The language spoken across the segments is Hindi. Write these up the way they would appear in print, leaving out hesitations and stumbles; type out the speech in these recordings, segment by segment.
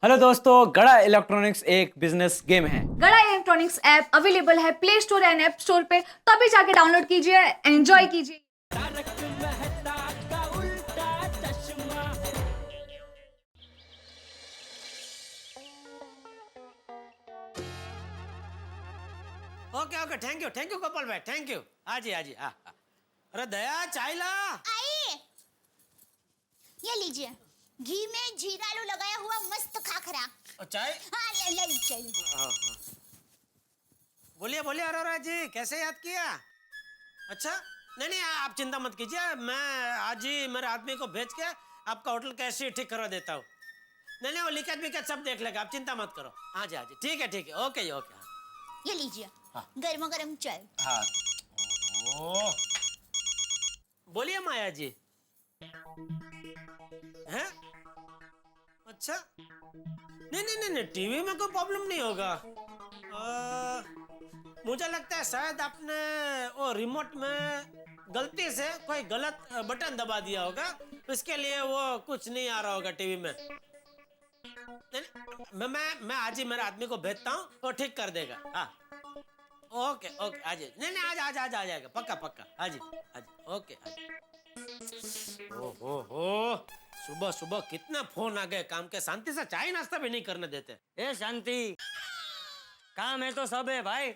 हेलो दोस्तों, गड़ा इलेक्ट्रॉनिक्स एक बिजनेस गेम है। गड़ा इलेक्ट्रॉनिक्स ऐप अवेलेबल है play store and app store पे, तो अभी जाके डाउनलोड कीजिए, एंजॉय कीजिए। Okay okay, thank you Gopal भाई, थैंक यू। हाँ जी हाँ जी, हाँ हाँ। अरे दया, चाय ला। आइए, ये लीजिए, घी में जीरा आलू लगाया हुआ मस्त खाखरा। और चाय? हाँ ले चलिए। हाँ हाँ। बोलिए बोलिए अरोरा जी, कैसे याद किया? अच्छा, नहीं नहीं, आप चिंता मत कीजिए, मैं आज ही मेरे आदमी को भेज के आपका होटल कैसे ठीक करवा देता हूँ। नहीं नहीं, वो लिखत विकत सब देख लेगा, आप चिंता मत करो। हाँ जी हाँ जी, ठीक है, ओके जी ओके। ये लीजिए, हाँ। गर्मा गर्म चाय। हाँ। ओह, बोलिए माया जी। हैं? अच्छा, नहीं, टीवी में कोई प्रॉब्लम नहीं होगा। मुझे लगता है शायद आपने वो रिमोट में गलती से कोई गलत बटन दबा दिया होगा, इसके लिए वो कुछ नहीं आ रहा होगा टीवी में। नहीं, मैं आज ही मेरे आदमी को भेजता हूँ, वो ठीक कर देगा। हाँ ओके ओके, आ जाइए। नहीं आज आ जाएगा, पक्का। हाँ जी ओके। ओहो, सुबह सुबह कितना फोन आ गए काम के, शांति से चाय नाश्ता भी नहीं करने देते। ए शांति, काम है तो सब है भाई।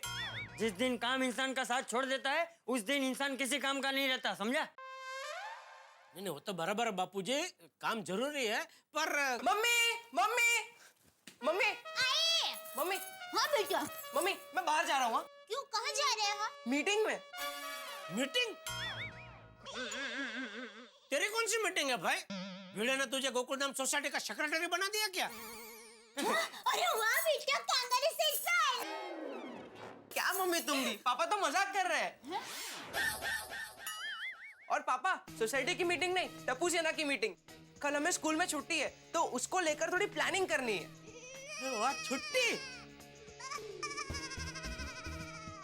जिस दिन काम इंसान का साथ छोड़ देता है, उस दिन इंसान किसी काम का नहीं रहता, समझा? नहीं वो तो बराबर है बापूजी, काम जरूरी है, पर मम्मी आइए। मम्मी हाँ बेटा। मम्मी, मैं बाहर जा रहा हूँ। क्यों, कहाँ जा रहे हो? मीटिंग में। मीटिंग? तेरी कौन सी मीटिंग है भाई? भिड़े ने तुझे गोकुलधाम सोसाइटी का सेक्रेटरी बना दिया क्या? अरे वाह बेटा, कांग्रेचुलेशन। क्या मम्मी तुम भी? पापा तो मजाक कर रहे हैं। और पापा, सोसाइटी की मीटिंग नहीं, टप्पू सेना की मीटिंग। कल हमें स्कूल में छुट्टी है, तो उसको लेकर थोड़ी प्लानिंग करनी है। अरे वाह, छुट्टी?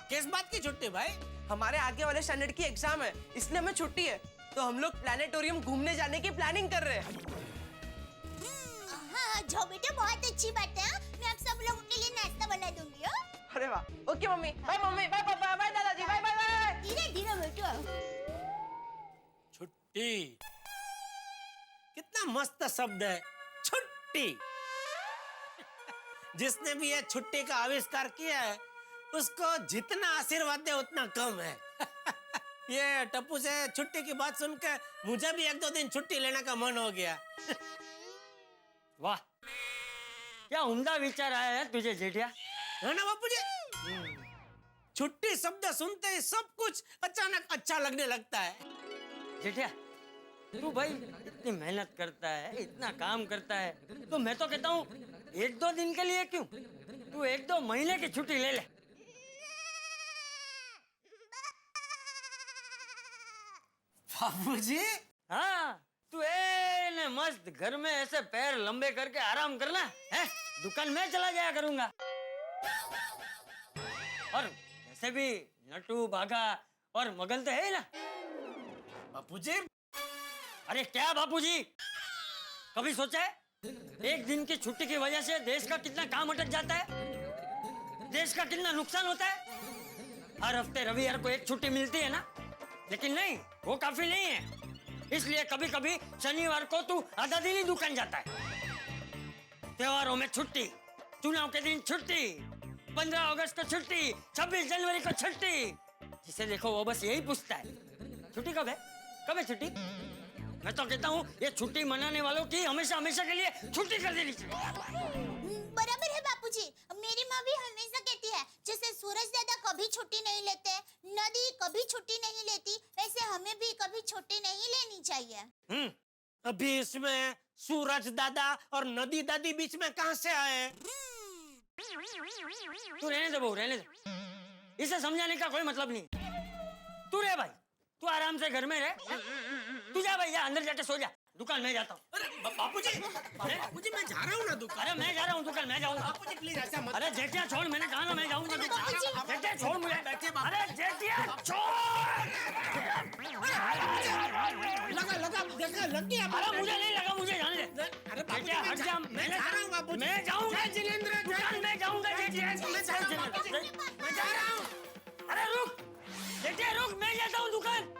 किस बात की छुट्टी भाई? हमारे आगे वाले स्टैंडर्ड की एग्जाम है, इसलिए हमें छुट्टी है। तो हम लोग प्लानिटोरियम घूमने जाने की प्लानिंग कर रहे हैं। हाँ जाओ बेटा, बहुत अच्छी बात है। मैं आप सब लोगों के लिए नाश्ता बना दूंगी। अरे वाह, ओके मम्मी, बाय पापा, बाय दादाजी, बाय। धीरे धीरे बेटा। छुट्टी, कितना मस्त शब्द है, छुट्टी। जिसने भी ये छुट्टी का आविष्कार किया है, उसको जितना आशीर्वाद दे उतना कम है। ये टप्पू से छुट्टी की बात सुनकर मुझे भी एक दो दिन छुट्टी लेने का मन हो गया। वाह, क्या उम्दा विचार आया है तुझे जेठिया। है ना बापूजी? छुट्टी शब्द सुनते ही सब कुछ अचानक अच्छा लगने लगता है। जेठिया, तू भाई इतनी मेहनत करता है, इतना काम करता है, तो मैं तो कहता हूँ एक दो दिन के लिए क्यों, तू एक दो महीने की छुट्टी ले ले। बाबूजी? हाँ, तू मस्त घर में ऐसे पैर लंबे करके आराम करना है, दुकान में चला जाया करूंगा। और वैसे भी नटू बाघा और मगन तो है ही ना। बापूजी? अरे क्या बापूजी, कभी सोचा है एक दिन की छुट्टी की वजह से देश का कितना काम अटक जाता है, देश का कितना नुकसान होता है। हर हफ्ते रविवार को एक छुट्टी मिलती है ना, लेकिन नहीं, वो काफी नहीं है। इसलिए कभी कभी शनिवार को तू आधा दिन ही दुकान जाता है। त्योहारों में छुट्टी, चुनाव के दिन छुट्टी, 15 अगस्त को छुट्टी, 26 जनवरी को छुट्टी। जिसे देखो वो बस यही पूछता है, छुट्टी कब है छुट्टी। मैं तो कहता हूँ ये छुट्टी मनाने वालों की हमेशा के लिए छुट्टी कर देनी चाहिए। बराबर है बापूजी, मेरी माँ भी हमेशा कहती है, जैसे सूरज दादा कभी छुट्टी नहीं लेते, नदी कभी छुट्टी नहीं लेती, वैसे हमें भी कभी छुट्टी नहीं लेनी चाहिए। अभी इसमें सूरज दादा और नदी दादी बीच में कहाँ से आए? तू रहने दे बहू, रहने दे, इसे समझाने का कोई मतलब नहीं। तू रह भाई, तू आराम से घर में रह। तू जा भाई, जा अंदर जाके सो जा, दुकान मैं जाता हूँ। बापूजी बापूजी मैं जा रहा हूँ ना दुकान। अरे मैं जा रहा हूँ दुकान, मैं जाऊंगा। बापूजी प्लीज ऐसा मत। अरे जेठिया छोड़, मैंने कहा ना मैं जाऊंगा दुकान। जेठिया छोड़ मुझे। बैठिए बापू। अरे जेठिया छोड़। लगा लगा देखा लग गया। अरे मुझे नहीं लगा, मुझे जाने दे। अरे जेठिया हट जा। मैं जा रहा हूँ बापूजी। मैं जाऊंगा जिलेंद्र दुकान, मैं जाऊंगा जेठिया। मैं जा रहा हूँ बापूजी। मैं जा रहा हूँ। अरे रुक जेठिया रुक, मैं जाता हूँ दुकान।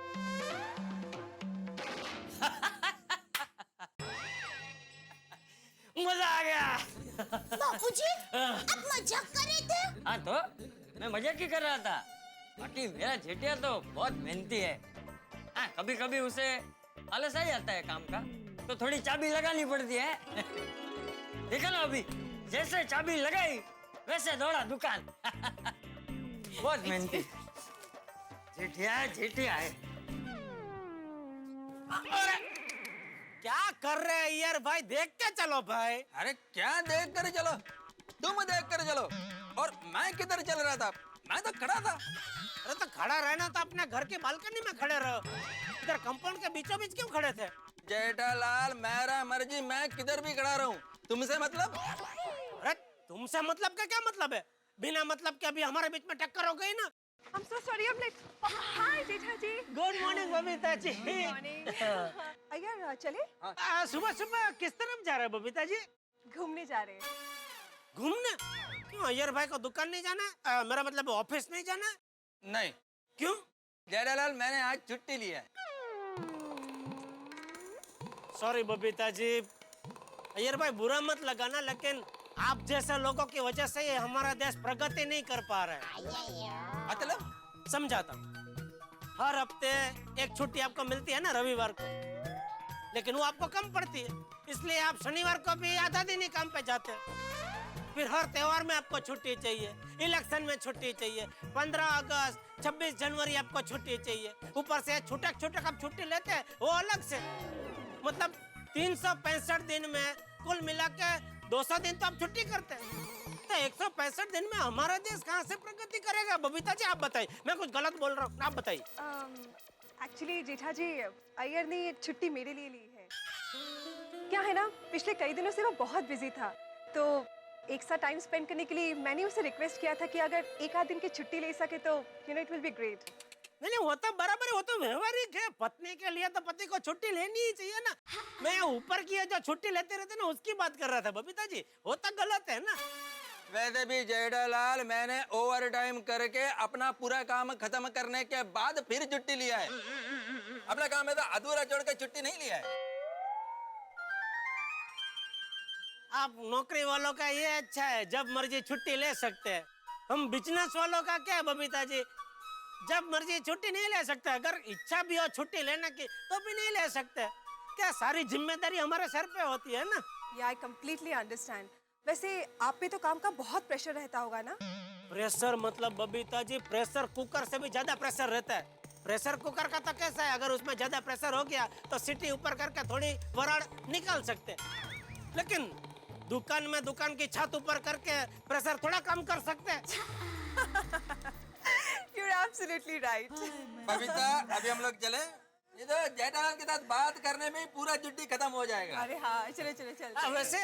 मजा आ गया। बापूजी आप मजाक कर रहे थे? हाँ तो मैं मजाक ही कर रहा था। बाकी मेरा जेठिया तो बहुत मेहनती है। हाँ कभी कभी उसे आलस आ जाता है काम का, तो थोड़ी चाबी लगानी पड़ती है। देखा ना अभी जैसे चाबी लगाई वैसे दौड़ा दुकान। बहुत मेहनती जेठिया, जेठिया है। क्या कर रहे हैं यार भाई, देख के चलो भाई। अरे क्या देख कर चलो, तुम देख कर चलो। और मैं किधर चल रहा था? मैं तो खड़ा था। अरे तो खड़ा रहना तो अपने घर के बालकनी में खड़े रहो, इधर कंपाउंड के बीचों बीच क्यों खड़े थे? जेठालाल मेरा मर्जी, मैं किधर भी खड़ा रहूं, तुमसे मतलब? अरे तुमसे मतलब का क्या मतलब है? बिना मतलब के अभी हमारे बीच में टक्कर हो गई ना। I'm so sorry, I'm late. Hi, Jetha ji. Good morning Babita ji. Iyer चले? सुबह सुबह किस तरफ जा रहे हैं बबीता जी? घूमने जा रहे हैं. घूमने? क्यों अय्यर भाई को दुकान नहीं जाना? मेरा मतलब ऑफिस नहीं जाना? नहीं। क्यों? जेठालाल मैंने आज छुट्टी लिया है। सॉरी बबीता जी, अय्यर भाई बुरा मत लगाना, लेकिन आप जैसे लोगों की वजह से ये हमारा देश प्रगति नहीं कर पा रहा है। मतलब? समझाता हूँ। हर हफ्ते एक छुट्टी आपको मिलती है ना रविवार को, लेकिन वो आपको कम पड़ती है, इसलिए आप शनिवार को भी आधा दिन ही काम पे जाते हैं। फिर हर त्योहार में आपको छुट्टी चाहिए, इलेक्शन में छुट्टी चाहिए, 15 अगस्त 26 जनवरी आपको छुट्टी चाहिए, ऊपर से छुटक छुटक आप छुट्टी लेते हैं वो अलग से। मतलब 365 दिन में कुल मिला के 200 दिन तो आप छुट्टी करते हैं, तो 165 दिन में हमारा देश कहाँ से प्रगति करेगा? बबीता जी आप बताइए, मैं कुछ गलत बोल रहा हूँ, आप बताइए। एक्चुअली जेठा जी, अय्यर ने ये छुट्टी मेरे लिए ली है. क्या है ना, पिछले कई दिनों से वो बहुत बिजी था, तो एक साथ टाइम स्पेंड करने के लिए मैंने उसे रिक्वेस्ट किया था कि अगर एक आध दिन की छुट्टी ले सके तो इट विल बी ग्रेट. नहीं वो तो बराबर है, वो तो व्यवहारिक है। पत्नी के लिए तो पति को छुट्टी लेनी ही चाहिए ना। मैं ऊपर की जो छुट्टी लेते रहते ना उसकी बात कर रहा था बबीता जी, वो तो गलत है ना। वैसे भी जेठालाल मैंने ओवर टाइम करके अपना पूरा काम खत्म करने के बाद फिर छुट्टी लिया है। अपना काम है तो अधूरा छोड़ के छुट्टी नहीं लिया है। आप नौकरी वालों का ये अच्छा है, जब मर्जी छुट्टी ले सकते हैं। हम बिजनेस वालों का क्या है बबीता जी, जब मर्जी छुट्टी नहीं ले सकते। अगर इच्छा भी हो छुट्टी लेने की तो भी नहीं ले सकते। क्या सारी जिम्मेदारी हमारे सर पे होती है ना। या आई कंप्लीटली अंडरस्टैंड. वैसे आप पे तो काम का बहुत प्रेशर रहता होगा ना? प्रेशर मतलब बबीता जी, प्रेशर कुकर से भी ज्यादा प्रेशर रहता है। प्रेशर कुकर का तो कैसा है, अगर उसमें ज्यादा प्रेशर हो गया तो सीटी ऊपर करके थोड़ी वराड़ निकाल सकते, लेकिन दुकान में दुकान की छत ऊपर करके प्रेशर थोड़ा कम कर सकते हैं। You're absolutely right. बबीता अभी हम लोग चले, ये तो जेठालाल के साथ बात करने में ही पूरा छुट्टी खत्म हो जाएगा। अरे हाँ, चलो चलो चलो. वैसे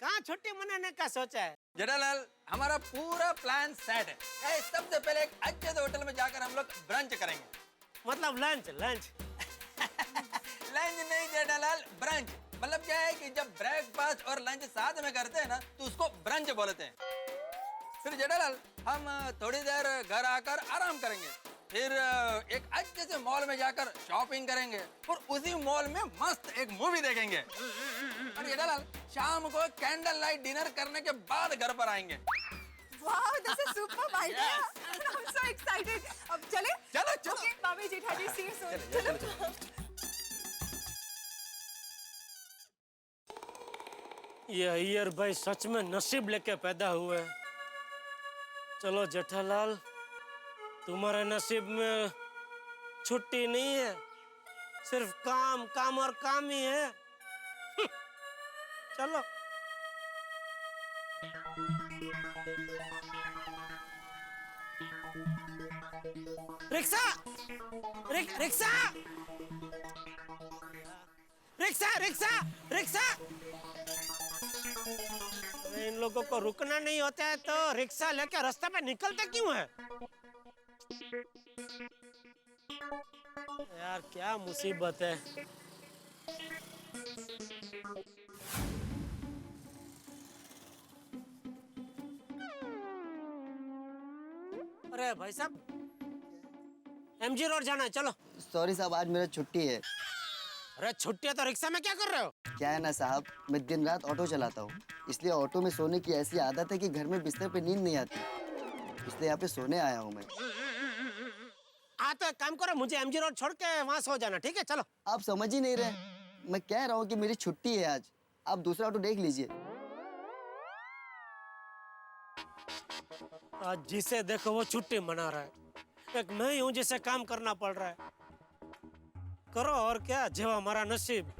कहाँ छुट्टी मनाने का सोचा है? जेठालाल हमारा पूरा प्लान सेट है। सबसे पहले एक अच्छे से होटल में जाकर हम लोग ब्रंच करेंगे। मतलब लंच? लंच लंच नहीं जेठालाल, ब्रंच। मतलब क्या है कि जब ब्रेकफास्ट और लंच साथ में करते हैं ना तो उसको ब्रंच बोलते हैं। फिर जेठालाल हम थोड़ी देर घर आकर आराम करेंगे, फिर एक अच्छे से मॉल में जाकर शॉपिंग करेंगे और उसी मॉल में मस्त एक मूवी देखेंगे। और जेठालाल शाम को कैंडल लाइट डिनर करने के बाद घर पर आएंगे। Wow, this is superb idea. I'm so excited. अब चले? चलो चलो। Okay, Babi Jetha ji, see you soon. चलो. ये अय्यर भाई सच में नसीब लेके पैदा हुए। चलो जेठालाल, तुम्हारे नसीब में छुट्टी नहीं है, सिर्फ काम काम और काम ही है। चलो। Rickshaw! Rickshaw! Rickshaw rickshaw rickshaw. अरे इन लोगों को रुकना नहीं होता है तो रिक्शा लेकर रास्ते पे निकलते क्यों है? यार क्या मुसीबत है। अरे भाई साहब, एमजी रोड जाना है, चलो। सॉरी साहब, आज मेरा छुट्टी है। अरे छुट्टी है तो रिक्शा में क्या कर रहे हो? क्या है ना साहब, मैं दिन रात ऑटो चलाता हूँ, इसलिए ऑटो में सोने की ऐसी आदत है कि घर में बिस्तर पे नींद नहीं आती, इसलिए यहाँ पे सोने आया हूँ मैं। हाँ तो एक काम करो, मुझे एमजी रोड छोड़ के वहाँ सो जाना, ठीक है? चलो। आप समझ ही नहीं रहे, मैं कह रहा हूँ कि मेरी छुट्टी है आज, आप दूसरा ऑटो देख लीजिए। आज जिसे देखो वो छुट्टी मना रहा है, एक मैं ही हूँ जिसे काम करना पड़ रहा है। करो और क्या, जेवा हमारा नसीब।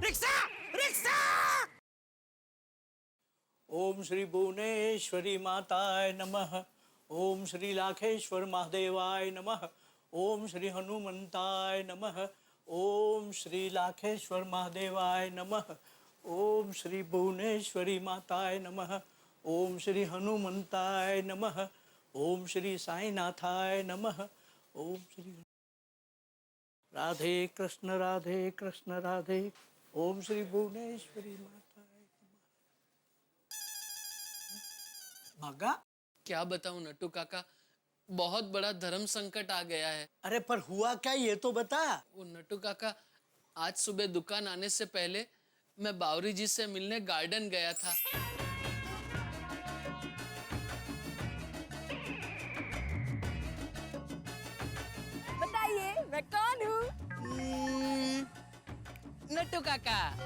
Rickshaw rickshaw. ओम श्री भुवनेश्वरी माताय नमः। ओम श्री लाखेश्वर महादेवाय नमः। ओम श्री हनुमंताय नमः। ओम श्री लाखेश्वर महादेवाय नमः। ओम श्री भुवनेश्वरी माताय नमः। ओम श्री हनुमंताय नमः। ओम श्री साईनाथाय नमः। ओम श्री राधे कृष्ण राधे। ओम श्री भुवनेश्वरी माताय नमः। भागा? क्या बताऊं नट्टू काका, बहुत बड़ा धर्म संकट आ गया है। अरे पर हुआ क्या, ये तो बता। वो नट्टू काका, आज सुबह दुकान आने से पहले मैं बावरी जी से मिलने गार्डन गया था। बताइए मैं कौन हूँ? नट्टू काका।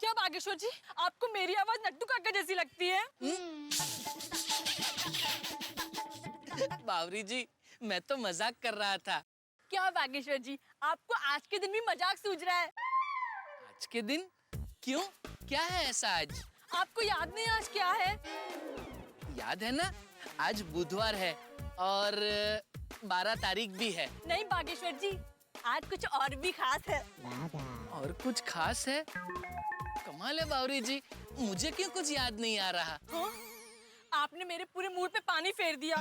क्या बागेश्वर जी, आपको मेरी आवाज नट्टू काका जैसी लगती है? बावरी जी, मैं तो मजाक कर रहा था। क्या बागेश्वर जी, आपको आज के दिन भी मजाक सूझ रहा है? आज के दिन? क्यों, क्या है ऐसा आज? आपको याद नहीं आज क्या है? याद है ना, आज बुधवार है और 12 तारीख भी है। नहीं बागेश्वर जी, आज कुछ और भी खास है। और कुछ खास है? कमाल है बावरी जी, मुझे क्यों कुछ याद नहीं आ रहा? हाँ? आपने मेरे पूरे मूड पे पानी फेर दिया।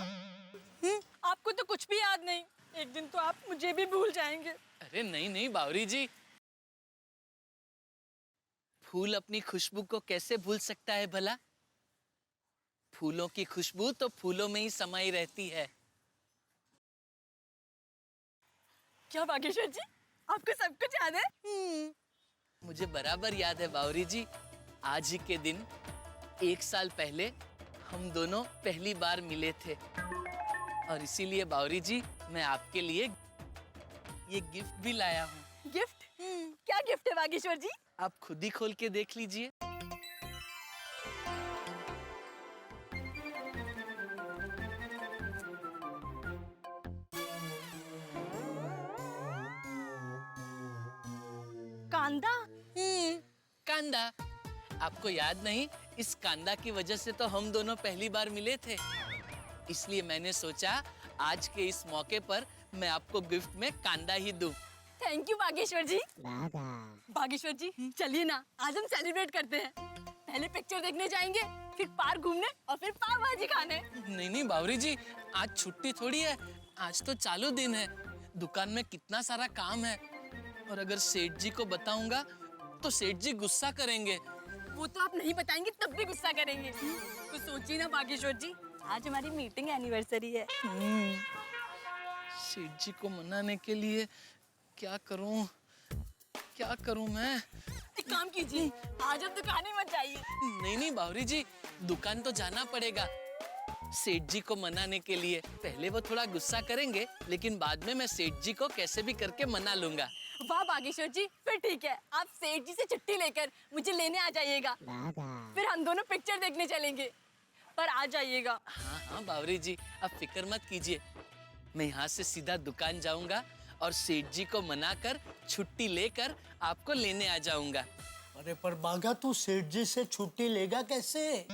आपको तो कुछ भी याद नहीं, एक दिन तो आप मुझे भी भूल जाएंगे। अरे नहीं नहीं बावरी जी, फूल अपनी खुशबू को कैसे भूल सकता है भला? फूलों की खुशबू तो फूलों में ही समाई रहती है। क्या बागेश्वर जी, आपको सब कुछ याद है? मुझे बराबर याद है बावरी जी। आज ही के दिन 1 साल पहले हम दोनों पहली बार मिले थे और इसीलिए बावरी जी, मैं आपके लिए ये गिफ्ट भी लाया हूँ। गिफ्ट? क्या गिफ्ट है बागेश्वर जी? आप खुद ही खोल के देख लीजिए। कांदा? कांदा। आपको याद नहीं, इस कांदा की वजह से तो हम दोनों पहली बार मिले थे। इसलिए मैंने सोचा आज के इस मौके पर मैं आपको गिफ्ट में कांदा ही दूं। थैंक यू बागेश्वर जी। बागेश्वर जी, चलिए ना, आज हम सेलिब्रेट करते हैं। पहले पिक्चर देखने जाएंगे, फिर पार्क घूमने और फिर पाव भाजी खाने। नहीं नहीं बावरी जी, आज छुट्टी थोड़ी है, आज तो चालू दिन है। दुकान में कितना सारा काम है और अगर सेठ जी को बताऊंगा तो सेठ जी गुस्सा करेंगे। वो तो आप नहीं बताएंगे तब भी गुस्सा करेंगे। तो सोचिए ना बागेश्वर जी, आज हमारी मीटिंग एनिवर्सरी है। सेठ जी को मनाने के लिए क्या करूं मैं? एक काम कीजिए, आज आप दुकान ही मत जाइए। नहीं नहीं बावरी जी, दुकान तो जाना पड़ेगा सेठ जी को मनाने के लिए। पहले वो थोड़ा गुस्सा करेंगे, लेकिन बाद में मैं सेठ जी को कैसे भी करके मना लूंगा। वाह बागेश्वर जी, फिर ठीक है, आप सेठ जी से छुट्टी लेकर मुझे लेने आ जाइएगा। फिर हम दोनों पिक्चर देखने चलेंगे, पर आ जाइएगा। हाँ हाँ बावरी जी, आप फिक्र मत कीजिए। मैं यहाँ से सीधा दुकान जाऊंगा और सेठ जी को मनाकर छुट्टी लेकर आपको लेने आ जाऊंगा। अरे पर बागा, तू सेठ जी से छुट्टी लेगा कैसे?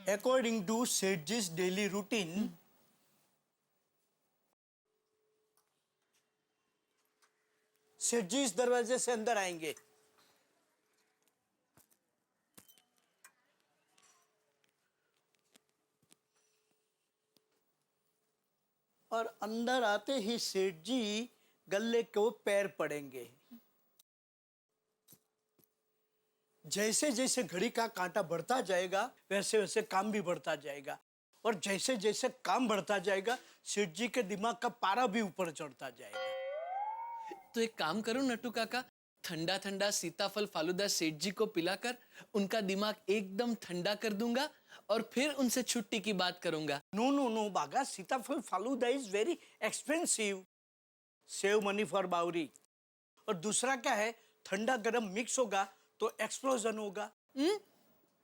अकॉर्डिंग टू सेठ जी डेली रूटीन, सेठ जी इस दरवाजे से अंदर आएंगे। और अंदर आते ही सेठ जी गल्ले को पैर पड़ेंगे। जैसे जैसे घड़ी का कांटा बढ़ता जाएगा वैसे वैसे काम भी बढ़ता जाएगा, और जैसे जैसे काम बढ़ता जाएगा सेठ जी के दिमाग का पारा भी ऊपर चढ़ता जाएगा। तो एक काम करो नट्टू काका, ठंडा ठंडा सीताफल फालूदा सेठ जी को पिलाकर उनका दिमाग एकदम ठंडा कर दूंगा और फिर उनसे छुट्टी की बात करूंगा। No no no Bagha, sitafal falooda is very expensive. Save money for Bawri. और दूसरा क्या है, ठंडा गरम मिक्स होगा तो एक्सप्लोजन होगा।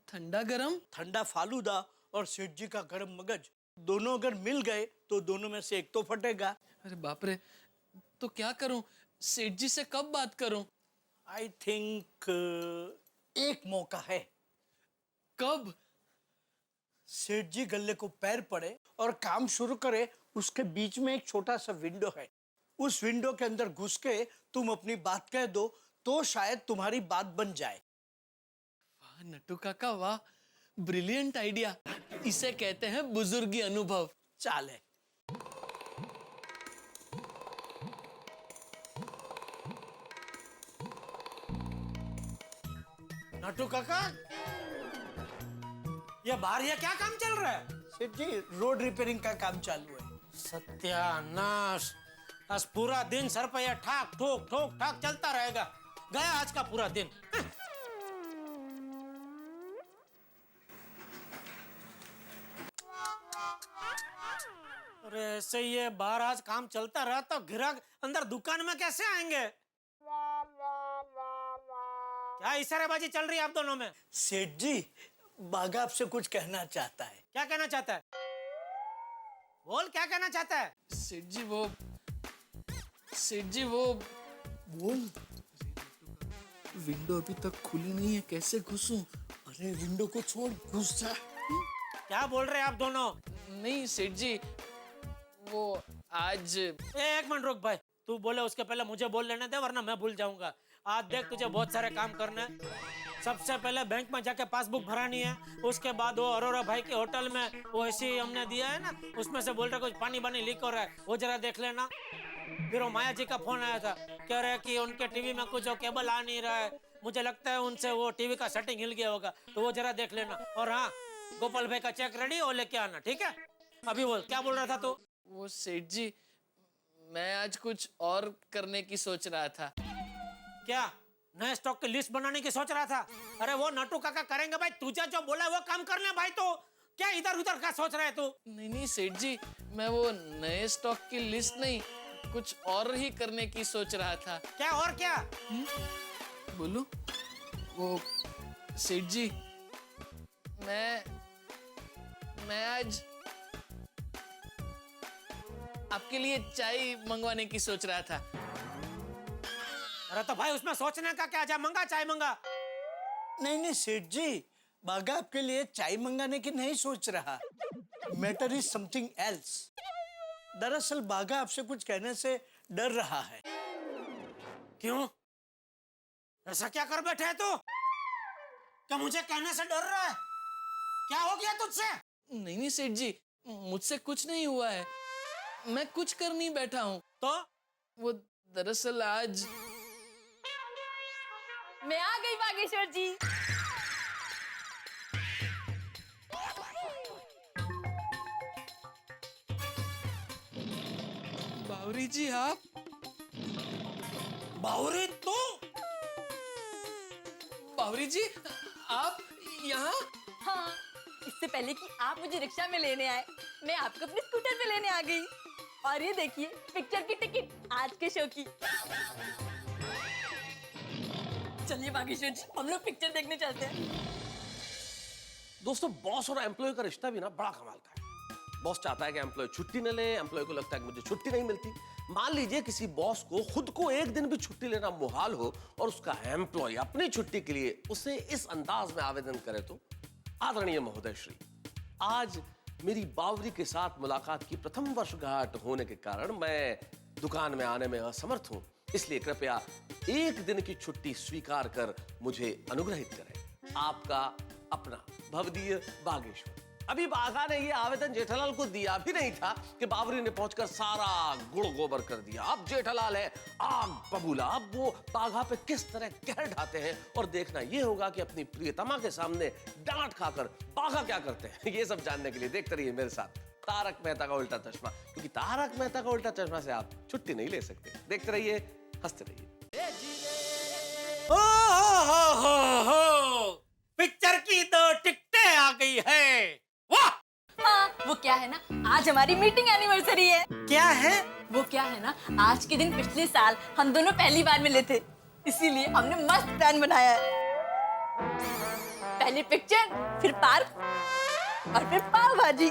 ठंडा गरम? ठंडा फालूदा और सेठ जी का गरम मगज दोनों अगर मिल गए तो दोनों में से एक तो फटेगा। अरे बाप रे, तो क्या करूं? सेठ जी से कब बात करूं? आई थिंक एक मौका है। कब? सेठ जी गल्ले को पैर पड़े और काम शुरू करे, उसके बीच में एक छोटा सा विंडो है। उस विंडो के अंदर घुस के तुम अपनी बात कह दो तो शायद तुम्हारी बात बन जाए। वाह नट्टू काका वाह, ब्रिलियंट आइडिया। इसे कहते हैं बुजुर्गी अनुभव। चाल है। नट्टू काका, ये बाहर ये क्या काम चल रहा है? सेठ जी रोड रिपेयरिंग का काम चालू है। सत्यानाश, आज पूरा दिन सर पे ये ठाक ठोक ठोक ठाक चलता रहेगा। गया आज का पूरा दिन। अरे ऐसे ये बाहर आज काम चलता रहा तो ग्राहक अंदर दुकान में कैसे आएंगे? क्या इशारेबाजी चल रही है आप दोनों में? सेठ जी बागा आपसे कुछ कहना चाहता है। क्या कहना चाहता है? बोल, क्या कहना चाहता है? सेठ जी वो बोल। विंडो अभी तक खुली नहीं है, कैसे घुसूं? अरे विंडो को छोड़, घुस जा। क्या बोल रहे हैं आप दोनों? नहीं सेठ जी, वो आज एक मिनट रुक भाई, तू बोले उसके पहले मुझे बोल लेने दे वरना मैं भूल जाऊंगा। आज देख तुझे बहुत सारे काम करने हैं। सबसे पहले बैंक में जाके पासबुक भरानी है, उसके बाद वो अरोरा भाई के होटल में वो ऐसी हमने दिया है ना, उसमें से बोल रहे कुछ पानी वानी लीक हो रहा है, वो जरा देख लेना। फिर वो माया जी का फोन आया था, कह रहे कि उनके टीवी में कुछ केबल आ नहीं रहा है, मुझे लगता है उनसे वो टीवी का सेटिंग हिल गया होगा, तो वो जरा देख लेना। और हाँ, गोपाल भाई का चेक रेडी हो लेके आना, ठीक है? अभी बोल, क्या बोल रहा था तू? वो सेठ जी, मैं आज कुछ और करने की सोच रहा था। क्या नए स्टॉक की लिस्ट बनाने की सोच रहा था? अरे वो नट्टू काका करेंगे भाई, तुझे जो बोला वो काम कर ले भाई। तो क्या इधर उधर का सोच रहा है तू? नहीं सेठ जी, मैं वो नए स्टॉक की लिस्ट नहीं, कुछ और ही करने की सोच रहा था। क्या और क्या? बोलूं? वो सेठ जी, मैं आज आपके लिए चाय मंगवाने की सोच रहा था। अरे तो भाई उसमें सोचने का क्या? जा मंगा, चाय मंगा। नहीं सेठ जी, बागा आपके लिए चाय मंगाने की नहीं सोच रहा। Matter is something else. दरअसल बागा आपसे कुछ कहने से डर रहा है। क्यों? ऐसा क्या कर बैठे है तू? क्या मुझे कहने से डर रहा है? क्या हो गया तुझसे? नहीं सेठ जी, मुझसे कुछ नहीं हुआ है, मैं कुछ कर नहीं बैठा हूँ। तो वो दरअसल आज मैं आ गई बागेश्वर जी। बावरी जी आप? बावरी तू? बावरी जी आप यहाँ? हाँ, इससे पहले कि आप मुझे रिक्शा में लेने आए, मैं आपको अपने स्कूटर पे लेने आ गई। और ये देखिए पिक्चर की टिकट आज के शो की। चलिए बागेश्वर जी, हम लोग पिक्चर देखने चलते हैं। दोस्तों, बॉस और एम्प्लॉय का रिश्ता भी ना बड़ा कमाल का है। बॉस चाहता है कि एम्प्लॉय छुट्टी न ले, एम्प्लॉय को लगता है कि मुझे छुट्टी नहीं मिलती। मान लीजिए किसी बॉस को खुद को एक दिन भी छुट्टी लेना मुहाल हो और उसका एम्प्लॉय अपनी छुट्टी के लिए उसे इस अंदाज में आवेदन करे तो, आदरणीय महोदय श्री, आज मेरी बावरी के साथ मुलाकात की प्रथम वर्षगांठ होने के कारण मैं दुकान में आने में असमर्थ हूं, इसलिए कृपया एक दिन की छुट्टी स्वीकार कर मुझे अनुग्रहित करें। आपका अपना भवदीय बागेश्वर। अभी बाघा ने ये आवेदन जेठालाल को दिया भी नहीं था कि बावरी ने पहुंचकर सारा गुड़ गोबर कर दिया। अब जेठालाल है आग बबूला। अब वो बाघा पे किस तरह कहर ढाते हैं और देखना ये होगा कि अपनी प्रियतमा के सामने डांट खाकर बाघा क्या करते हैं। ये सब जानने के लिए देखते रहिए मेरे साथ तारक मेहता का उल्टा चश्मा, क्योंकि तारक मेहता का उल्टा चश्मा से आप छुट्टी नहीं ले सकते। देखते रहिए, हंसते रहिए। हो पिक्चर की 2 टिकटें आ गई है। वाह! हाँ, वो क्या है ना, आज हमारी मीटिंग एनिवर्सरी है। क्या है? वो क्या है ना, आज के दिन पिछले साल हम दोनों पहली बार मिले थे, इसीलिए हमने मस्त प्लान बनाया है। पहले पिक्चर, फिर पार्क और फिर पाव भाजी।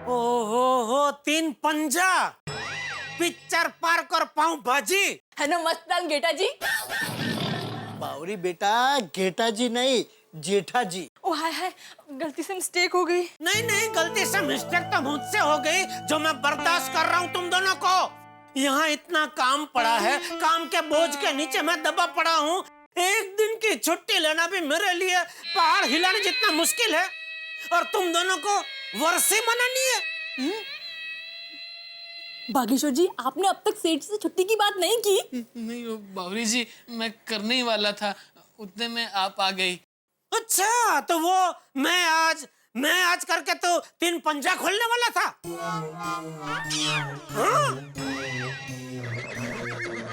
ओहो 3 पंजा, पिक्चर, पार्क और पाव भाजी। है ना मस्त प्लान गेटा जी? बावरी बेटा, गेटा जी नहीं, जेठा जी। ओ हाय हाय, गलती से मिस्टेक हो गई। नहीं, गलती से मिस्टेक तो मुझसे हो गई, जो मैं बर्दाश्त कर रहा हूँ तुम दोनों को। यहाँ इतना काम पड़ा है, काम के बोझ के नीचे मैं दबा पड़ा हूँ। एक दिन की छुट्टी लेना भी मेरे लिए पहाड़ हिलाने जितना मुश्किल है, और तुम दोनों को वर्षे मनानी है। बागेश्वर जी, आपने अब तक सेठ से छुट्टी की बात नहीं की? नहीं बावरी जी, मैं करने ही वाला था, उतने में आप आ गई। अच्छा, तो वो मैं आज करके तो 3 पंजा खोलने वाला था। हाँ?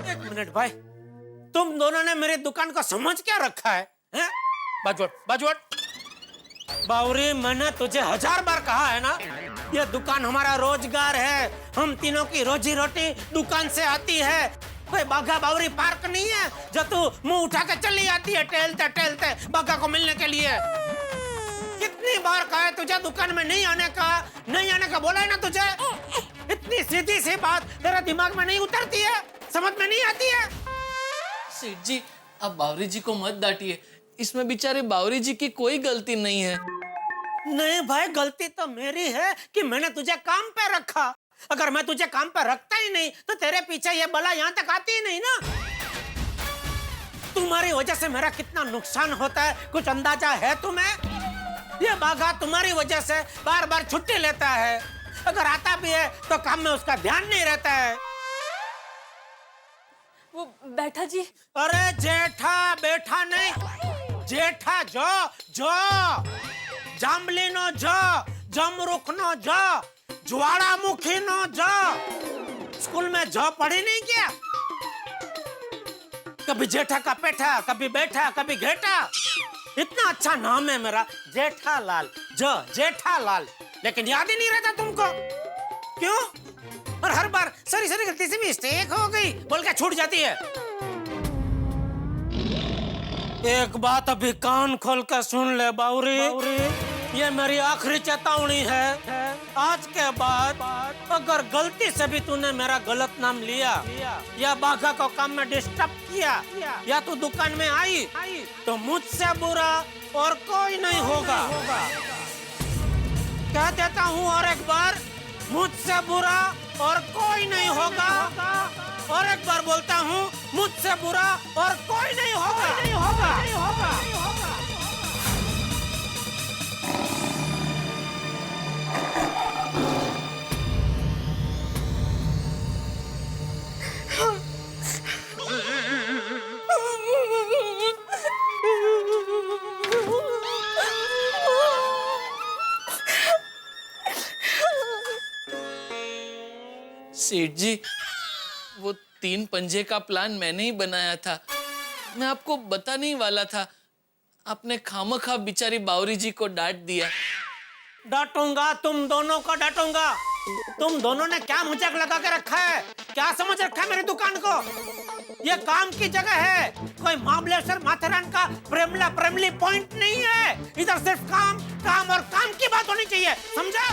1 मिनट भाई, तुम दोनों ने मेरी दुकान को समझ क्या रखा है? हैं? बाजवट। बावरी, मैंने तुझे 1000 बार कहा है ना, ये दुकान हमारा रोजगार है, हम तीनों की रोजी रोटी दुकान से आती है। कोई बाघा बावरी पार्क नहीं है जो तू मुंह उठा के चली आती है टहलते बाघा को मिलने के लिए। कितनी बार कहा है तुझे दुकान में नहीं आने का बोला है ना तुझे? इतनी सीधी सी बात तेरे दिमाग में नहीं उतरती है, समझ में नहीं आती है? सेठ जी, आप बावरी जी को मत डांटिए, इसमें बेचारे बावरी जी की कोई गलती नहीं है। नहीं भाई, गलती तो मेरी है कि मैंने तुझे काम पे रखा। अगर मैं तुझे काम पे रखता ही नहीं तो तेरे पीछे ये बला यहाँ तक आती ही नहीं ना। तुम्हारी वजह से मेरा कितना नुकसान होता है कुछ अंदाजा है तुम्हें? ये बाघा तुम्हारी वजह से बार बार छुट्टी लेता है, अगर आता भी है तो काम में उसका ध्यान नहीं रहता है। वो बैठा जी। अरे जेठा बैठा नहीं, जेठा जो जाम्बली नो जमरुख नो ज्वालामुखी नो स्कूल में पढ़ी नहीं क्या? कभी जेठा का पेठा, कभी बैठा, कभी घेटा। इतना अच्छा नाम है मेरा, जेठालाल, जेठालाल, लेकिन याद ही नहीं रहता तुमको। क्यों? और हर बार सरी गलती से मिस्टेक हो गई बोल के छूट जाती है। एक बात अभी कान खोल कर सुन ले बावरी, ये मेरी आखिरी चेतावनी है। आज के बाद अगर गलती से भी तूने मेरा गलत नाम लिया या बाघा को काम में डिस्टर्ब किया या तू दुकान में आई तो मुझसे बुरा और कोई नहीं होगा। कह देता हूँ और एक बार, मुझसे बुरा और कोई नहीं होगा। और एक बार बोलता हूँ, मुझसे बुरा और कोई नहीं होगा। सेठ जी, वो 3 पंजे का प्लान मैंने ही बनाया था, मैं आपको बता नहीं वाला था। आपने खामखा बेचारी बावरी जी को डांट दिया। डांटूंगा, तुम दोनों को डांटूंगा। तुम दोनों ने क्या मजाक लगा के रखा है? क्या समझ रखा है मेरी दुकान को? ये काम की जगह है, कोई महाबलेश्वर माथेरान का प्रेमली पॉइंट नहीं है। इधर सिर्फ काम और काम की बात होनी चाहिए। समझा?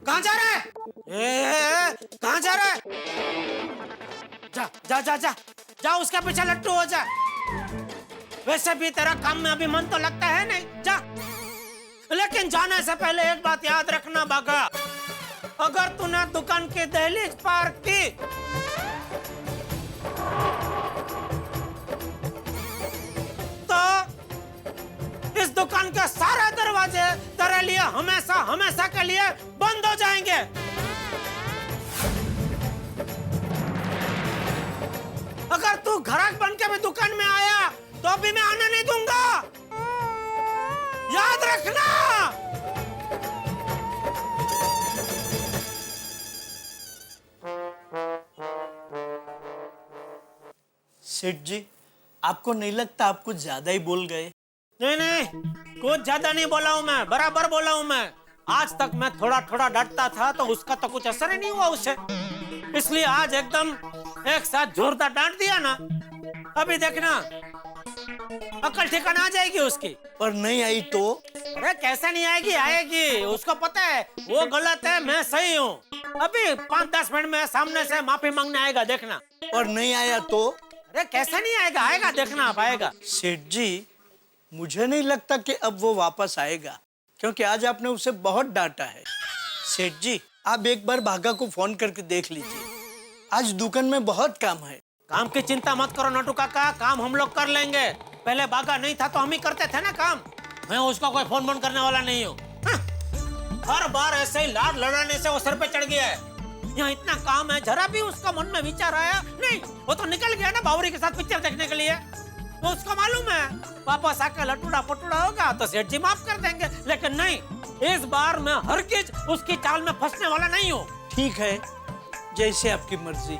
कहाँ जा रहा है? कहाँ जा रहा है? जा उसके पीछे लट्टू हो जा। वैसे भी तेरा काम में अभी मन तो लगता है नहीं, जा। लेकिन जाने से पहले एक बात याद रखना बागा, अगर तूने दुकान की दहलीज पार की तो इस दुकान के सारे दरवाजे तेरे लिए हमेशा हमेशा के लिए बंद हो जाएंगे। अगर तू ग्राहक बन के भी दुकान में आया तो भी मैं आने नहीं दूंगा, याद रखना। सेठ जी, आपको नहीं लगता आप कुछ ज्यादा ही बोल गए? नहीं नहीं, कुछ ज्यादा नहीं बोला हूं मैं, बराबर बोला हूं मैं। आज तक मैं थोड़ा थोड़ा डरता था तो उसका तो कुछ असर ही नहीं हुआ उससे, इसलिए आज एकदम एक साथ जोरदार डांट दिया ना। अभी देखना अकल ठिकाना आ जाएगी उसकी। पर नहीं आई तो? अरे कैसे नहीं आएगी, आएगी। उसको पता है वो गलत है, मैं सही हूँ। अभी 5-10 मिनट में सामने से माफी मांगने आएगा, देखना। और नहीं आया तो? अरे कैसे नहीं आएगा, आएगा, देखना आप, आएगा। सेठ जी, मुझे नहीं लगता कि अब वो वापस आएगा, क्योंकि आज आपने उसे बहुत डांटा है। सेठ जी, आप एक बार भागा को फोन करके देख लीजिए, आज दुकान में बहुत काम है। काम की चिंता मत करो नटू काका, काम हम लोग कर लेंगे। पहले बागा नहीं था तो हम ही करते थे ना काम। मैं उसका कोई फोन बोन करने वाला नहीं हूँ। हर बार ऐसे ही लाड लड़ाने से वो सर पे चढ़ गया है। यहाँ इतना काम है, जरा भी उसका मन में विचार आया नहीं, वो तो निकल गया ना बावरी के साथ पिक्चर देखने के लिए। तो उसको मालूम है वापस आकर लटूड़ा पटूड़ा होगा तो सेठ जी माफ कर देंगे, लेकिन नहीं, इस बार मैं हरगिज उसकी चाल में फंसने वाला नहीं हूँ। ठीक है, जैसे आपकी मर्जी।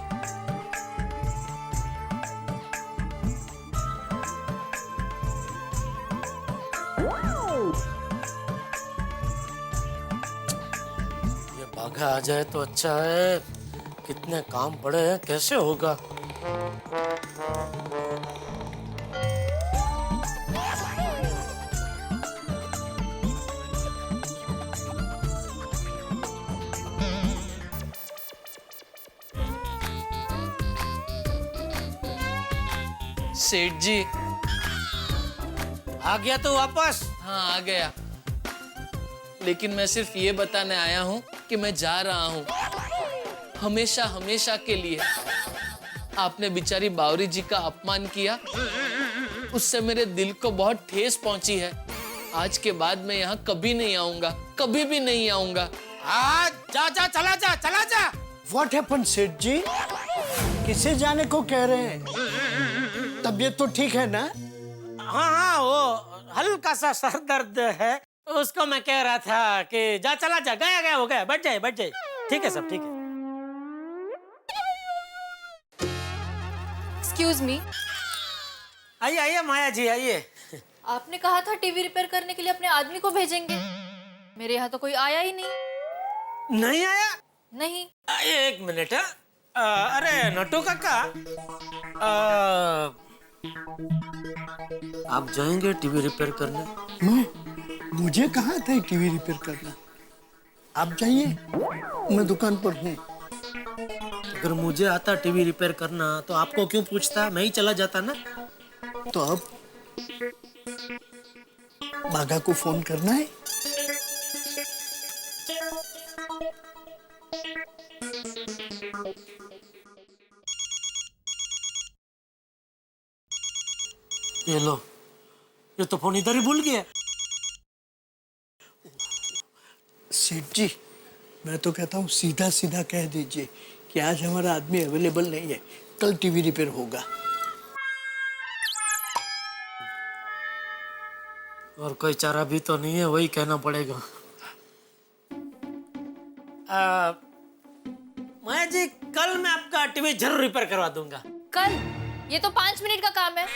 ये बाघा आ जाए तो अच्छा है, कितने काम पड़े हैं, कैसे होगा। सेठ जी, आ गया तो वापस? हाँ आ गया, लेकिन मैं सिर्फ ये बताने आया हूँ कि मैं जा रहा हूँ, हमेशा हमेशा के लिए। आपने बेचारी बावरी जी का अपमान किया, उससे मेरे दिल को बहुत ठेस पहुंची है। आज के बाद मैं यहाँ कभी नहीं आऊंगा, कभी भी नहीं आऊंगा। जा जा, चला जा, चला जा। What happened, सेठ जी? किसे जाने को कह रहे हैं? तबीयत तो ठीक है ना? हाँ हाँ, वो हल्का सा सर दर्द है, उसको मैं कह रहा था कि जा, चला जा, गया गया हो गया, बैठ जाए, बैठ जाए। ठीक है, सब ठीक है। एक्सक्यूज मी, आइए आइए माया जी, आइए। आपने कहा था टीवी रिपेयर करने के लिए अपने आदमी को भेजेंगे, मेरे यहाँ तो कोई आया ही नहीं। नहीं आया? नहीं। एक मिनट। अरे नटू काका, आप जाएंगे टीवी रिपेयर करने? मुझे कहाँ था टीवी रिपेयर करना? आप जाइए, मैं दुकान पर हूँ। अगर मुझे आता टीवी रिपेयर करना तो आपको क्यों पूछता, मैं ही चला जाता ना। तो अब बागा को फोन करना है? ये लो, ये तो फोन इधर ही भूल गया। सेठ जी, मैं तो कहता हूँ सीधा सीधा कह दीजिए कि आज हमारा आदमी अवेलेबल नहीं है, कल टीवी रिपेयर होगा। और कोई चारा भी तो नहीं है, वही कहना पड़ेगा। माया जी, कल मैं आपका टीवी जरूर रिपेयर करवा दूंगा। कल? ये तो 5 मिनट का काम है,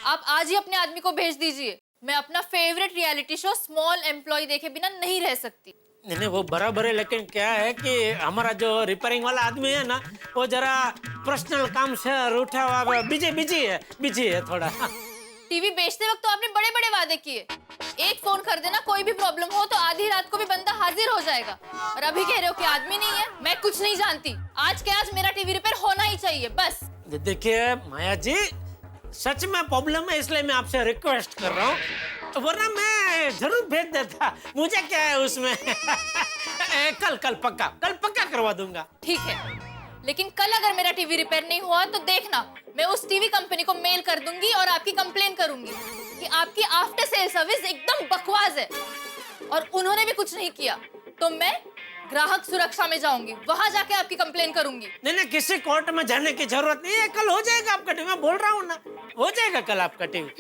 आप आज ही अपने आदमी को भेज दीजिए। मैं अपना favourite reality show small employ देखे बिना नहीं रह सकती। नहीं, वो बराबर है, लेकिन क्या है कि हमारा जो रिपेयरिंग वाला आदमी है ना, वो जरा पर्सनल काम से रूठा हुआ, बिजी है थोड़ा। टीवी बेचते वक्त तो आपने बड़े बड़े वादे किए, एक फोन कर देना, कोई भी प्रॉब्लम हो तो आधी रात को भी बंदा हाजिर हो जाएगा। और अभी कह रहे हो कि आदमी नहीं है। मैं कुछ नहीं जानती, आज के आज मेरा टीवी रिपेयर होना ही चाहिए, बस। देखिए माया जी, सच में प्रॉब्लम है, इसलिए मैं आपसे रिक्वेस्ट कर रहा हूँ वरना मैं जरूर भेज देता, मुझे क्या है उसमें। कल पक्का करवा दूंगा। ठीक है, लेकिन कल अगर मेरा टीवी रिपेयर नहीं हुआ तो देखना, मैं उस टीवी कंपनी को मेल कर दूंगी और आपकी कंप्लेन करूंगी कि आपकी आफ्टर सेल सर्विस एकदम बकवास है और उन्होंने भी कुछ नहीं किया। तो मैं ग्राहक सुरक्षा में जाऊंगी, वहां जाके आपकी कंप्लेन करूंगी। नहीं, किसी कोर्ट में जाने की जरूरत नहीं है, कल हो जाएगा आपका टीवी। मैं बोल रहा हूँ ना, हो जाएगा कल आपका टीवी।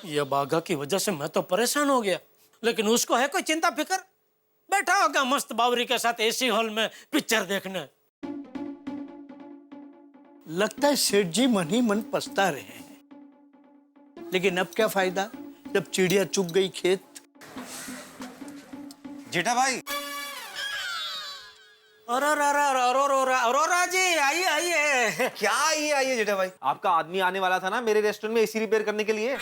ये बाघा की वजह से मैं तो परेशान हो गया, लेकिन उसको है कोई चिंता फिक्र, बैठा होगा मस्त बावरी के साथ एसी हॉल में पिक्चर देखने। लगता है सेठ जी मन ही मन पछता रहे हैं, लेकिन अब क्या फायदा जब चिड़िया चुग गई खेत। जेठा भाई, अरोरा जी, आइए। क्या आइए जेठा भाई, आपका आदमी आने वाला था ना मेरे रेस्टोरेंट में एसी रिपेयर करने के लिए,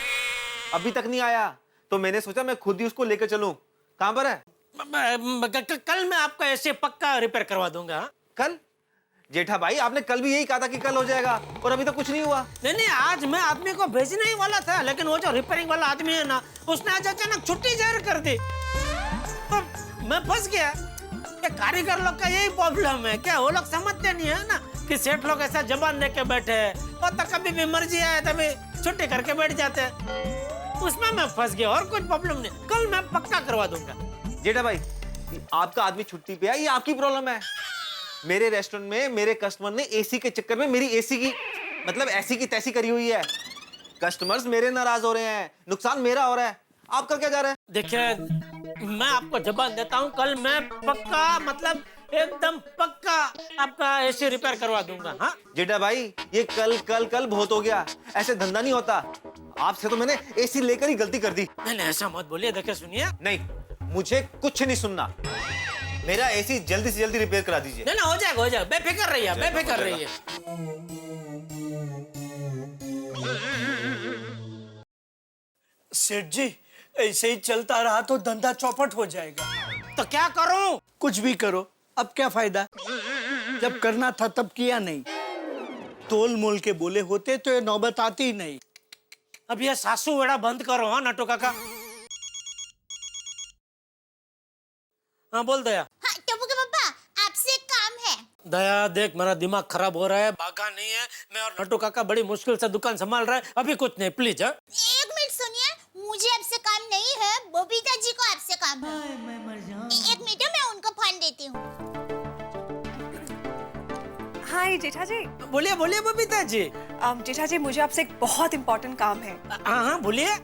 अभी तक नहीं आया, तो मैंने सोचा मैं खुद ही उसको लेकर चलूं। कहां पर है? कल मैं आपका एसी पक्का रिपेयर करवा दूंगा। कल? जेठा भाई, आपने कल भी यही कहा था कि कल हो जाएगा और अभी तक कुछ नहीं हुआ। नहीं, आज मैं आदमी को भेजने ही वाला था, लेकिन वो जो रिपेयरिंग वाला आदमी है ना, उसने आज अचानक छुट्टी जाहिर कर दी, तो मैं फंस गया। ये कारीगर लोग का यही प्रॉब्लम है, क्या वो लोग समझते नहीं है ना कि सेठ लोग ऐसा जबान दे के बैठे हैं, और तो कभी भी मर्जी आए तभी छुट्टी करके बैठ जाते हैं। उसमें मैं फंस गया, और कुछ प्रॉब्लम नहीं। कल मैं पक्का करवा दूंगा। जेठा भाई, आपका आदमी छुट्टी पे है, ये आपकी प्रॉब्लम है। मेरे रेस्टोरेंट में मेरे कस्टमर ने एसी के चक्कर में मेरी एसी की मतलब ऐसी की तैसी करी हुई है। कस्टमर्स मेरे नाराज हो रहे हैं, नुकसान मेरा हो रहा है, आप कर क्या जा रहे हैं? देखिए, मैं आपको जबान देता हूँ, कल मैं पक्का मतलब एकदम पक्का आपका एसी रिपेयर करवा दूंगा। हाँ जेठा भाई, ये कल कल कल बहुत हो गया, ऐसे धंधा नहीं होता। आपसे तो मैंने एसी लेकर ही गलती कर दी। नहीं, ऐसा मत बोलिए। देखिए, सुनिए। नहीं, मुझे कुछ नहीं सुनना, मेरा एसी जल्दी से जल्दी रिपेयर करा दीजिए। नहीं, हो जाएगा, बेफिक्र रहिए, बेफिक्र रहिए। सेठ जी, ऐसे ही चलता रहा तो धंधा चौपट हो जाएगा। तो क्या करूं? कुछ भी करो, अब क्या फायदा, जब करना था तब किया नहीं। तोल मोल के बोले होते तो ये नौबत आती ही नहीं। अब ये सासू वेड़ा बंद करो। हाँ नटू काका। हाँ बोल दया। हाँ टप्पू के पापा, आपसे एक काम है। दया देख, मेरा दिमाग खराब हो रहा है, बागा नहीं है, मैं और नटू काका बड़ी मुश्किल से दुकान संभाल रहा है, अभी कुछ नहीं, प्लीज। एक मिनट सुनिए, मुझे आपसे काम नहीं है, बबीता जी को आपसे काम है। एक मिनट, मैं उनको फोन देती हूँ। हाय जेठा जी। बोलिए बोलिए बबीता जी। जेठा जी, मुझे आपसे एक बहुत इम्पोर्टेंट काम है। हाँ बोलिए।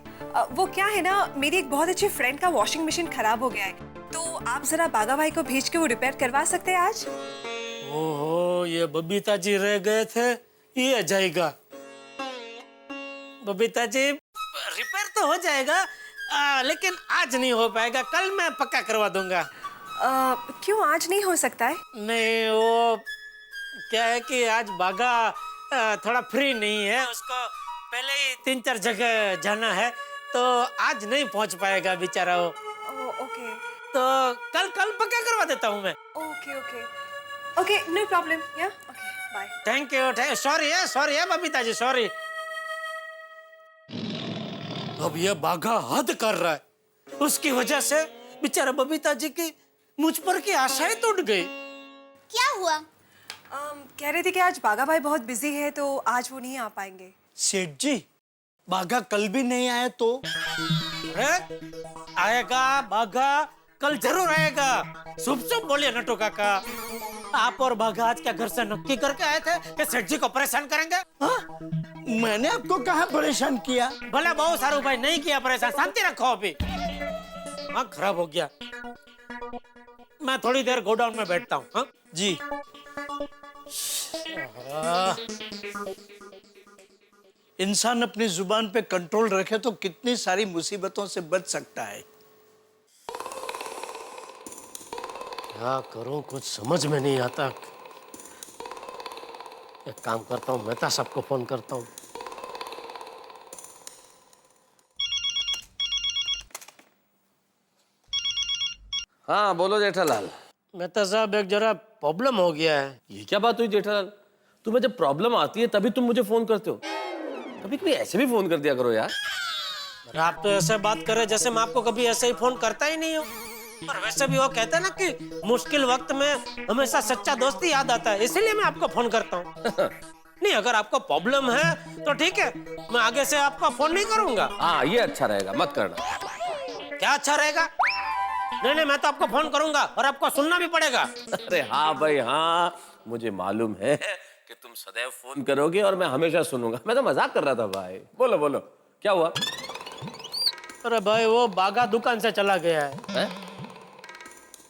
वो क्या है ना, मेरी एक बहुत अच्छी फ्रेंड का वॉशिंग मशीन खराब हो गया है, तो आप जरा बागा भाई को भेज के वो रिपेयर करवा सकते हैं आज? ओहो, ये बबीता जी रह गए थे, ये जाएगा। बबीता जी, रिपेयर तो हो जाएगा, लेकिन आज नहीं हो पाएगा, कल मैं पक्का करवा दूंगा। क्यों आज नहीं हो सकता है? नहीं, वो क्या है कि आज बागा थोड़ा फ्री नहीं है, उसको पहले ही 3-4 जगह जाना है, तो आज नहीं पहुंच पाएगा बेचारा वो। ओके, तो कल पक्का करवा देता हूँ मैं। Okay, no problem. या okay, bye. Thank you. Sorry है बबीता जी, सॉरी। अब ये बागा हद कर रहा है, उसकी वजह से बेचारा बबीता जी की मुझ पर की आशाएं टूट गई। क्या हुआ? कह रहे थे कि आज बागा भाई बहुत बिजी है, तो आज वो नहीं आ पाएंगे। सेठ जी, बागा कल भी नहीं आया तो? आएगा बागा, कल जरूर आएगा। शुभ बोलिए नटू काका। आप और बागा आज क्या घर से नक्की करके आए थे कि सेठ जी को परेशान करेंगे? हाँ? मैंने आपको कहाँ परेशान किया? भले बहुत सारू भाई, नहीं किया परेशान, शांति रखो। अभी हाँ खराब हो गया, मैं थोड़ी देर गोडाउन में बैठता हूँ। हाँ जी। इंसान अपनी जुबान पे कंट्रोल रखे तो कितनी सारी मुसीबतों से बच सकता है। क्या करूं, कुछ समझ में नहीं आता। एक काम करता हूं, मेहता साहब को फोन करता हूं। हाँ बोलो जेठालाल। मेहता साहब, एक जरा प्रॉब्लम हो गया है। ये क्या बात हुई जेठालाल? तुम्हें जब प्रॉब्लम आती है तभी तुम मुझे फोन करते हो, कभी कभी ऐसे भी फोन कर दिया करो यार। अरे आप तो ऐसे बात कर रहे जैसे मैं आपको कभी ऐसे ही फोन करता ही नहीं हूँ। और वैसे भी वो कहते हैं ना कि मुश्किल वक्त में हमेशा सच्चा दोस्त ही याद आता है, इसीलिए मैं आपको फोन करता हूँ। नहीं, अगर आपको प्रॉब्लम है तो ठीक है, मैं आगे से आपका फोन नहीं करूंगा। हाँ ये अच्छा रहेगा, मत करना। क्या अच्छा रहेगा? नहीं नहीं, मैं तो आपको फोन करूंगा और आपको सुनना भी पड़ेगा। अरे हाँ भाई हाँ, मुझे मालूम है कि तुम सदैव फोन करोगे और मैं हमेशा सुनूंगा। मैं तो मजाक कर रहा था भाई। बोलो बोलो, क्या हुआ? अरे भाई वो बागा दुकान से चला गया है।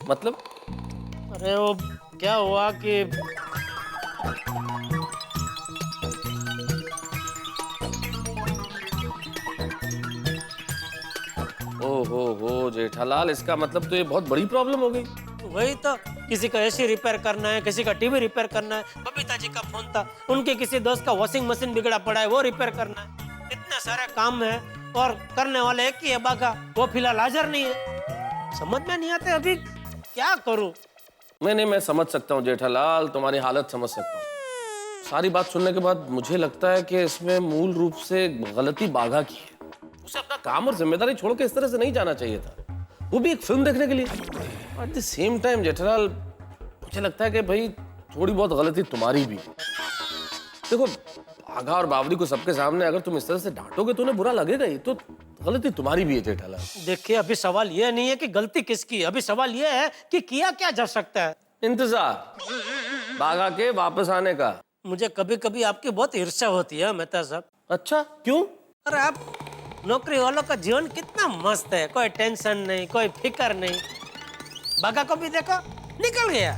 मतलब? अरे वो क्या हुआ कि ओहो जेठालाल, इसका मतलब तो ये बहुत बड़ी प्रॉब्लम हो गई। वही तो, किसी का एसी रिपेयर करना है, किसी का टीवी रिपेयर करना है। बबीता जी का फोन था, उनके किसी दोस्त का वॉशिंग मशीन बिगड़ा पड़ा है, वो रिपेयर करना है। इतने सारे काम है और करने वाले एक ही है बागा, वो फिलहाल हाजिर नहीं है। समझ में नहीं आते अभी क्या करूं। नहीं, मैं समझ सकता हूँ जेठालाल, तुम्हारी हालत समझ सकता हूँ। सारी बात सुनने के बाद मुझे लगता है कि इसमें मूल रूप से गलती बाघा की है। उसे अपना काम और जिम्मेदारी छोड़ के इस तरह से नहीं जाना चाहिए था, वो भी एक फिल्म देखने के लिए। At the same time Jethalal, मुझे लगता है कि भाई थोड़ी बहुत गलती तुम्हारी भी है। देखो, बाघा और बावरी को सबके सामने अगर तुम इस तरह से डांटोगे तो उन्हें बुरा लगेगा ही, तो गलती तुम्हारी भी है जेठालाल। देखिए, अभी सवाल ये नहीं है कि गलती किसकी है, अभी सवाल ये है कि किया क्या जा सकता है। इंतजार बाघा के वापस आने का। मुझे कभी कभी आपकी बहुत ईर्ष्या होती है मेहता साहब। अच्छा, क्यों? अरे आप नौकरी वालों का जीवन कितना मस्त है, कोई टेंशन नहीं, कोई फिक्र नहीं। बाघा को भी देखो, निकल गया,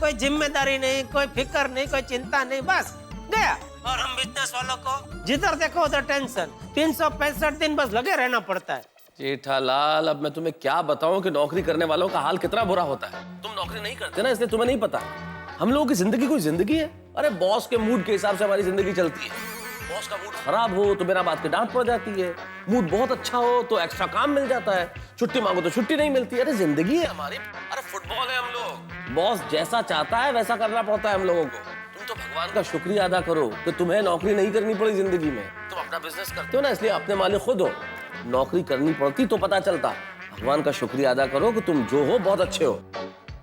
कोई जिम्मेदारी नहीं, कोई फिक्र नहीं, कोई चिंता नहीं, बस गया। और हम बिजनेस वालों को जिधर देखो उधर टेंशन, 365 दिन बस लगे रहना पड़ता है। जेठालाल, अब मैं तुम्हें क्या बताऊं कि नौकरी करने वालों का हाल कितना बुरा होता है। तुम नौकरी नहीं करते ना, इसलिए तुम्हें नहीं पता। हम लोगों की जिंदगी कोई जिंदगी है? अरे बॉस के मूड के हिसाब से हमारी जिंदगी चलती है। बॉस का मूड खराब हो तो बिना बात के डांट पड़ जाती है, मूड बहुत अच्छा हो तो एक्स्ट्रा काम मिल जाता है, छुट्टी मांगो तो छुट्टी नहीं मिलती। अरे जिंदगी है हमारी, अरे फुटबॉल है हम लोग। बॉस जैसा चाहता है वैसा करना पड़ता है हम लोगों को। तुम तो भगवान का शुक्रिया अदा करो कि तुम्हें नौकरी नहीं करनी पड़ी जिंदगी में। तुम अपना बिजनेस करते हो ना, इसलिए अपने मालिक खुद हो। नौकरी करनी पड़ती तो पता चलता। भगवान का शुक्रिया अदा करो कि तुम जो हो बहुत अच्छे हो।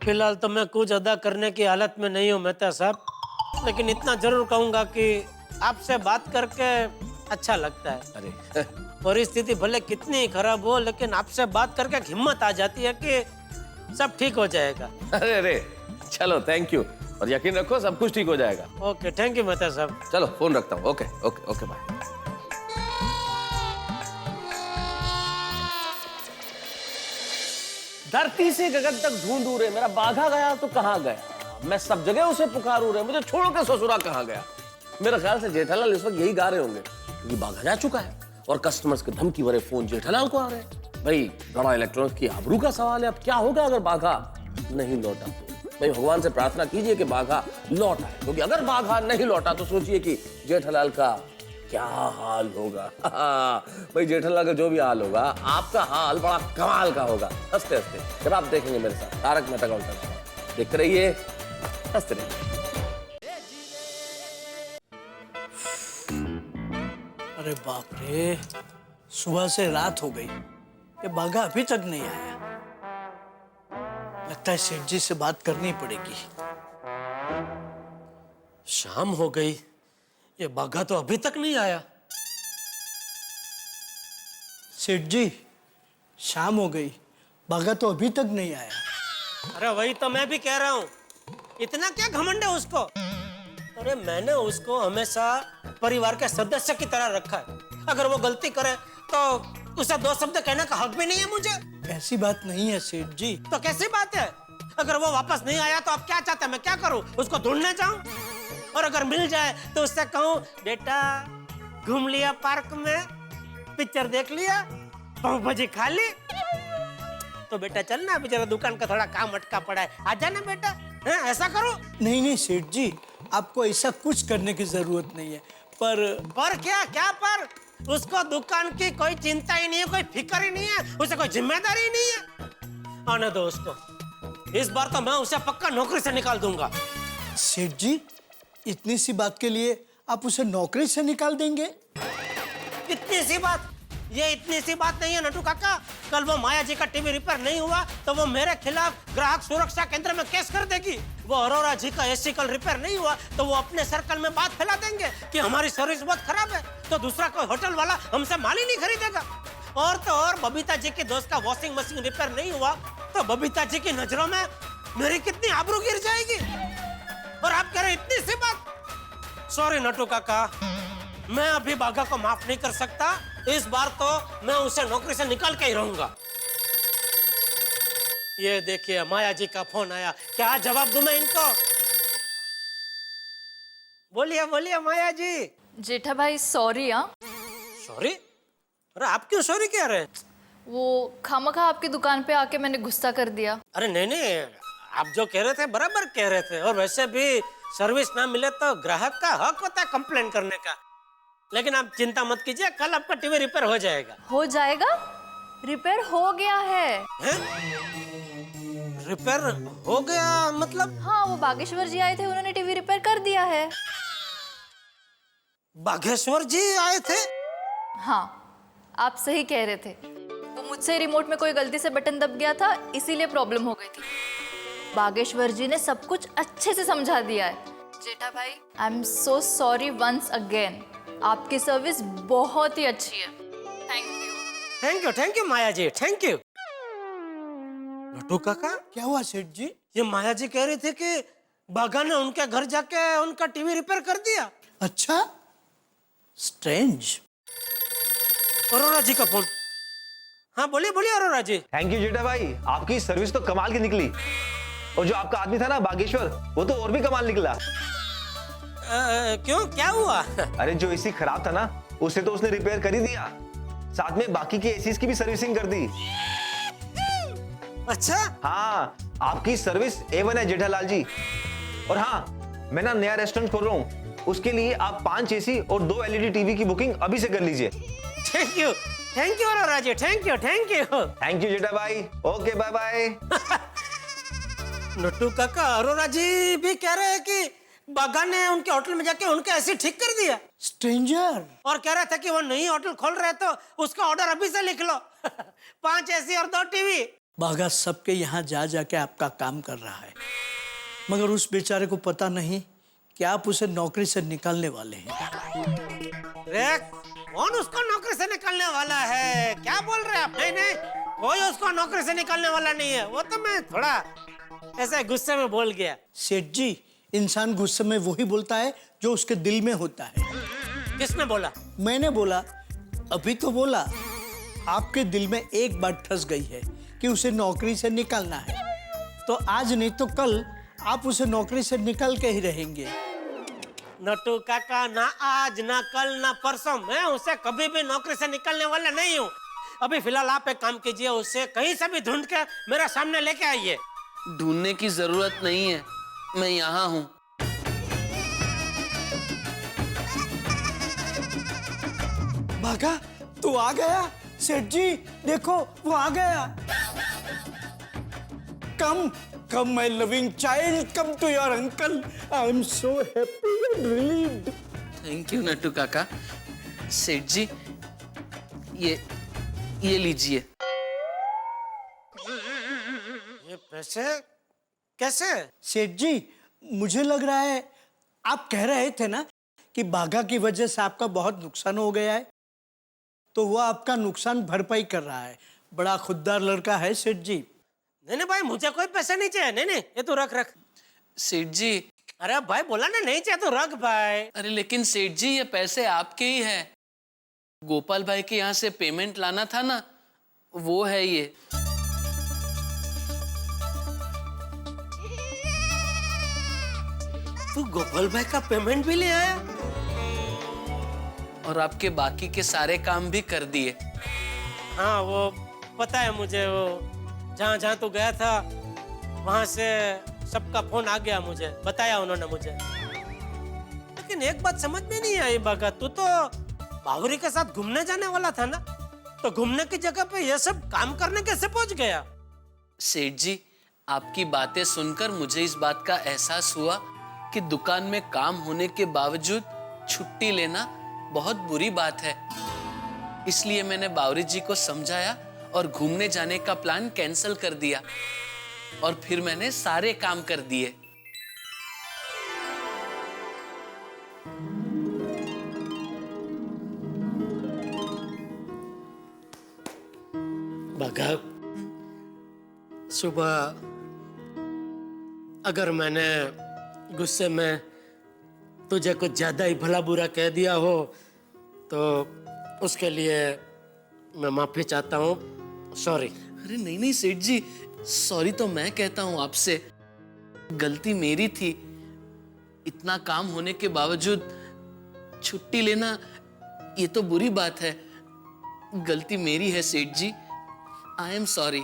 फिलहाल तो मैं कुछ अदा करने की हालत में नहीं हूँ मेहता साहब, लेकिन इतना जरूर कहूंगा कि आपसे बात करके अच्छा लगता है। अरे परिस्थिति भले कितनी खराब हो, लेकिन आपसे बात करके हिम्मत आ जाती है कि सब ठीक हो जाएगा। अरे चलो, थैंक यू, और यकीन रखो सब कुछ ठीक हो जाएगा। ओके, थैंक यू मेहता साहब। चलो फोन रखता हूँ। Okay okay okay, bye. धरती से गगन तक ढूंढूं रे, मेरा बाघा गया तो कहाँ गया। मैं सब जगह उसे पुकारूं रे, मुझे छोड़ के ससुरा कहाँ गया। मेरा ख्याल से जेठालाल इस वक्त यही गा रहे होंगे, क्योंकि बाघा जा चुका है और कस्टमर्स के धमकी भरे फोन जेठालाल को आ रहे हैं। भाई बड़ा इलेक्ट्रॉनिक्स की आबरू का सवाल है, अब क्या होगा अगर बाघा नहीं लौटा तो। भाई भगवान से प्रार्थना कीजिए कि बाघा लौट आए, क्योंकि अगर बाघा नहीं लौटा तो सोचिए कि जेठालाल का क्या हाल होगा। भाई जेठालाल का जो भी हाल होगा, आपका हाल बड़ा कमाल का होगा। हंसते हंसते जब आप देखेंगे मेरे साथ तारक मेहता का उल्टा चश्मा, देखते रहिए, हंसते रहिए। अरे बाप रे, सुबह से रात हो गई, ये बाघा अभी तक नहीं आया। लगता है सेठ जी से बात करनी पड़ेगी। शाम हो गई, ये बाघा तो अभी तक नहीं आया। सेठ जी, शाम हो गई, बाघा तो अभी तक नहीं आया। अरे वही तो मैं भी कह रहा हूँ, इतना क्या घमंड है उसको। अरे मैंने उसको हमेशा परिवार के सदस्य की तरह रखा है। अगर वो गलती करे तो उसे दो शब्द कहने का हक भी नहीं है मुझे। ऐसी बात नहीं है सेठ जी। तो कैसी बात है? अगर वो वापस नहीं आया तो आप क्या चाहते हैं मैं क्या करूं? उसको ढूंढने जाऊं? और अगर मिल जाए तो उससे कहूं, बेटा घूम लिया पार्क में, पिक्चर देख लिया, पाव भाजी खा ली, तो बेटा चलना, बेचारा दुकान का थोड़ा काम अटका पड़ा है, आ जाना बेटा। है ऐसा करो? नहीं नहीं सेठ जी, आपको ऐसा कुछ करने की जरूरत नहीं है। पर क्या क्या पर? उसको दुकान की कोई चिंता ही नहीं है, कोई फिक्र ही नहीं है, उसे कोई जिम्मेदारी ही नहीं है। आने दो उसको, इस बार तो मैं उसे पक्का नौकरी से निकाल दूंगा। सेठ जी, इतनी सी बात के लिए आप उसे नौकरी से निकाल देंगे? इतनी सी बात? ये इतनी सी बात नहीं है नटू काका। कल वो माया जी का टीवी रिपेयर नहीं हुआ तो वो मेरे खिलाफ ग्राहक सुरक्षा केंद्र में केस कर देगी। वो अरोरा जी का एसी कल रिपेयर नहीं हुआ तो वो अपने सर्कल में बात फैला देंगे कि हमारी सर्विस बहुत खराब है, तो दूसरा कोई होटल वाला हमसे माल ही नहीं खरीदेगा। और तो और बबीता जी के दोस्त का वॉशिंग मशीन रिपेयर नहीं हुआ तो बबीता जी की नजरों में मेरी कितनी आबरू गिर जाएगी। और आप कह रहे इतनी सी बात? सॉरी नटू काका, मैं अभी बाघा को माफ नहीं कर सकता। इस बार तो मैं उसे नौकरी से निकाल के ही रहूंगा। ये देखिए माया जी का फोन आया, क्या जवाब दूं मैं इनको? बोलिए बोलिए माया जी। जेठा भाई सॉरी। हाँ, सॉरी? अरे आप क्यों सॉरी कह रहे हैं? वो खामखा आपकी दुकान पे आके मैंने गुस्सा कर दिया। अरे नहीं नहीं, आप जो कह रहे थे बराबर कह रहे थे। और वैसे भी सर्विस ना मिले तो ग्राहक का हक होता है कंप्लेन करने का। लेकिन आप चिंता मत कीजिए, कल आपका टीवी रिपेयर हो जाएगा। हो जाएगा? रिपेयर हो गया है। हैं? रिपेयर हो गया मतलब? हाँ, वो बागेश्वर जी आए थे, उन्होंने टीवी रिपेयर कर दिया है। बागेश्वर जी आए थे? हाँ, आप सही कह रहे थे। वो मुझसे रिमोट में कोई गलती से बटन दब गया था, इसीलिए प्रॉब्लम हो गई थी। बागेश्वर जी ने सब कुछ अच्छे से समझा दिया है। जेठा भाई, I am so sorry once again. आपकी सर्विस बहुत ही अच्छी है। Thank you Maya ji, thank you. Natu Kaka, क्या हुआ सेठ जी? ये माया जी कह रही थी कि बाघा ने उनके घर जाके उनका टीवी रिपेयर कर दिया। अच्छा, स्ट्रेंज। अरोरा जी का फोन। हाँ बोलिए बोलिए अरोरा जी। थैंक यू जेठा भाई, आपकी सर्विस तो कमाल की निकली। और जो आपका आदमी था ना बागेश्वर, वो तो और भी कमाल निकला। क्यों, क्या हुआ? अरे जो एसी खराब था ना, उसे तो उसने रिपेयर कर ही दिया, साथ में बाकी के एसीज की भी सर्विसिंग कर दी। अच्छा? हाँ, आपकी सर्विस A1 है जेठालाल जी। और हाँ, मैं ना नया रेस्टोरेंट खोल रहा हूँ, उसके लिए आप 5 एसी और 2 LED टीवी की बुकिंग अभी से कर लीजिए। Thank you Arora ji, thank you. Thank you Jetha bhai, okay bye bye. Nattu काका, अरोरा जी भी कह रहे हैं कि बाघा ने उनके होटल में जाके उनके ऐसे ठीक कर दिया। स्ट्रेंजर। और कह रहे थे कि वो नई होटल खोल रहे तो उसका ऑर्डर अभी से लिख लो। 5 एसी और 2 टीवी। बाघा सबके यहाँ जा जाके आपका काम कर रहा है, मगर उस बेचारे को पता नहीं कि आप उसे नौकरी से निकालने वाले हैं। कौन उसको नौकरी से निकालने वाला है? क्या बोल रहे हैं आप? नहीं, कोई उसको नौकरी से निकालने वाला नहीं है। वो तो मैं थोड़ा ऐसे गुस्से में बोल गया। सेठ जी, इंसान गुस्से में वही बोलता है जो उसके दिल में होता है। किसने बोला? मैंने बोला, अभी तो बोला। आपके दिल में एक बात ठस गई है कि उसे नौकरी से निकालना है, तो आज नहीं तो कल आप उसे नौकरी से निकाल के ही रहेंगे। नट्टू काका, ना आज ना कल ना परसों मैं उसे कभी भी नौकरी से निकालने वाला नहीं हूँ। अभी फिलहाल आप एक काम कीजिए, उसे कहीं से भी ढूंढ के मेरे सामने लेके आइए। ढूंढने की जरूरत नहीं है, मैं यहाँ हूँ। बाघा, तू आ गया? सेठ जी देखो, वो आ गया। Come my loving child, come to your uncle. I am so happy and relieved. Thank you Nattu Kaka. Seth जी, ये लीजिए। ये पैसे कैसे? सेठ जी, मुझे लग रहा है आप कह रहे थे ना कि बाघा की वजह से आपका बहुत नुकसान हो गया है, तो वो आपका नुकसान भरपाई कर रहा है। बड़ा खुददार लड़का है सेठ जी। नहीं भाई, मुझे कोई पैसा नहीं चाहिए। नहीं, ये तो रख। सेठ जी। अरे भाई बोला ना नहीं चाहिए तो रख भाई। अरे लेकिन सेठ जी, ये पैसे आपके ही हैं। गोपाल भाई के यहाँ से पेमेंट लाना था ना, वो है ये। तू गोपाल भाई का पेमेंट भी ले आया? और आपके बाकी के सारे काम भी कर दिए। हाँ, वो पता है मुझे। वो जहाँ तू गया था वहां से सबका फोन आ गया, मुझे बताया उन्होंने मुझे। लेकिन एक बात समझ में नहीं आई बाघा, तू तो बावरी के साथ घूमने जाने वाला था ना, तो घूमने की जगह पे ये सब काम करने कैसे पहुंच गया? सेठ जी, आपकी बातें सुनकर मुझे इस बात का एहसास हुआ कि दुकान में काम होने के बावजूद छुट्टी लेना बहुत बुरी बात है। इसलिए मैंने बावरी जी को समझाया और घूमने जाने का प्लान कैंसिल कर दिया और फिर मैंने सारे काम कर दिए। बघा, सुबह अगर मैंने गुस्से में तुझे कुछ ज्यादा ही भला बुरा कह दिया हो तो उसके लिए मैं माफी चाहता हूँ। सॉरी। अरे नहीं नहीं सेठ जी, सॉरी तो मैं कहता हूँ आपसे। गलती मेरी थी। इतना काम होने के बावजूद छुट्टी लेना ये तो बुरी बात है। गलती मेरी है सेठ जी। I am sorry.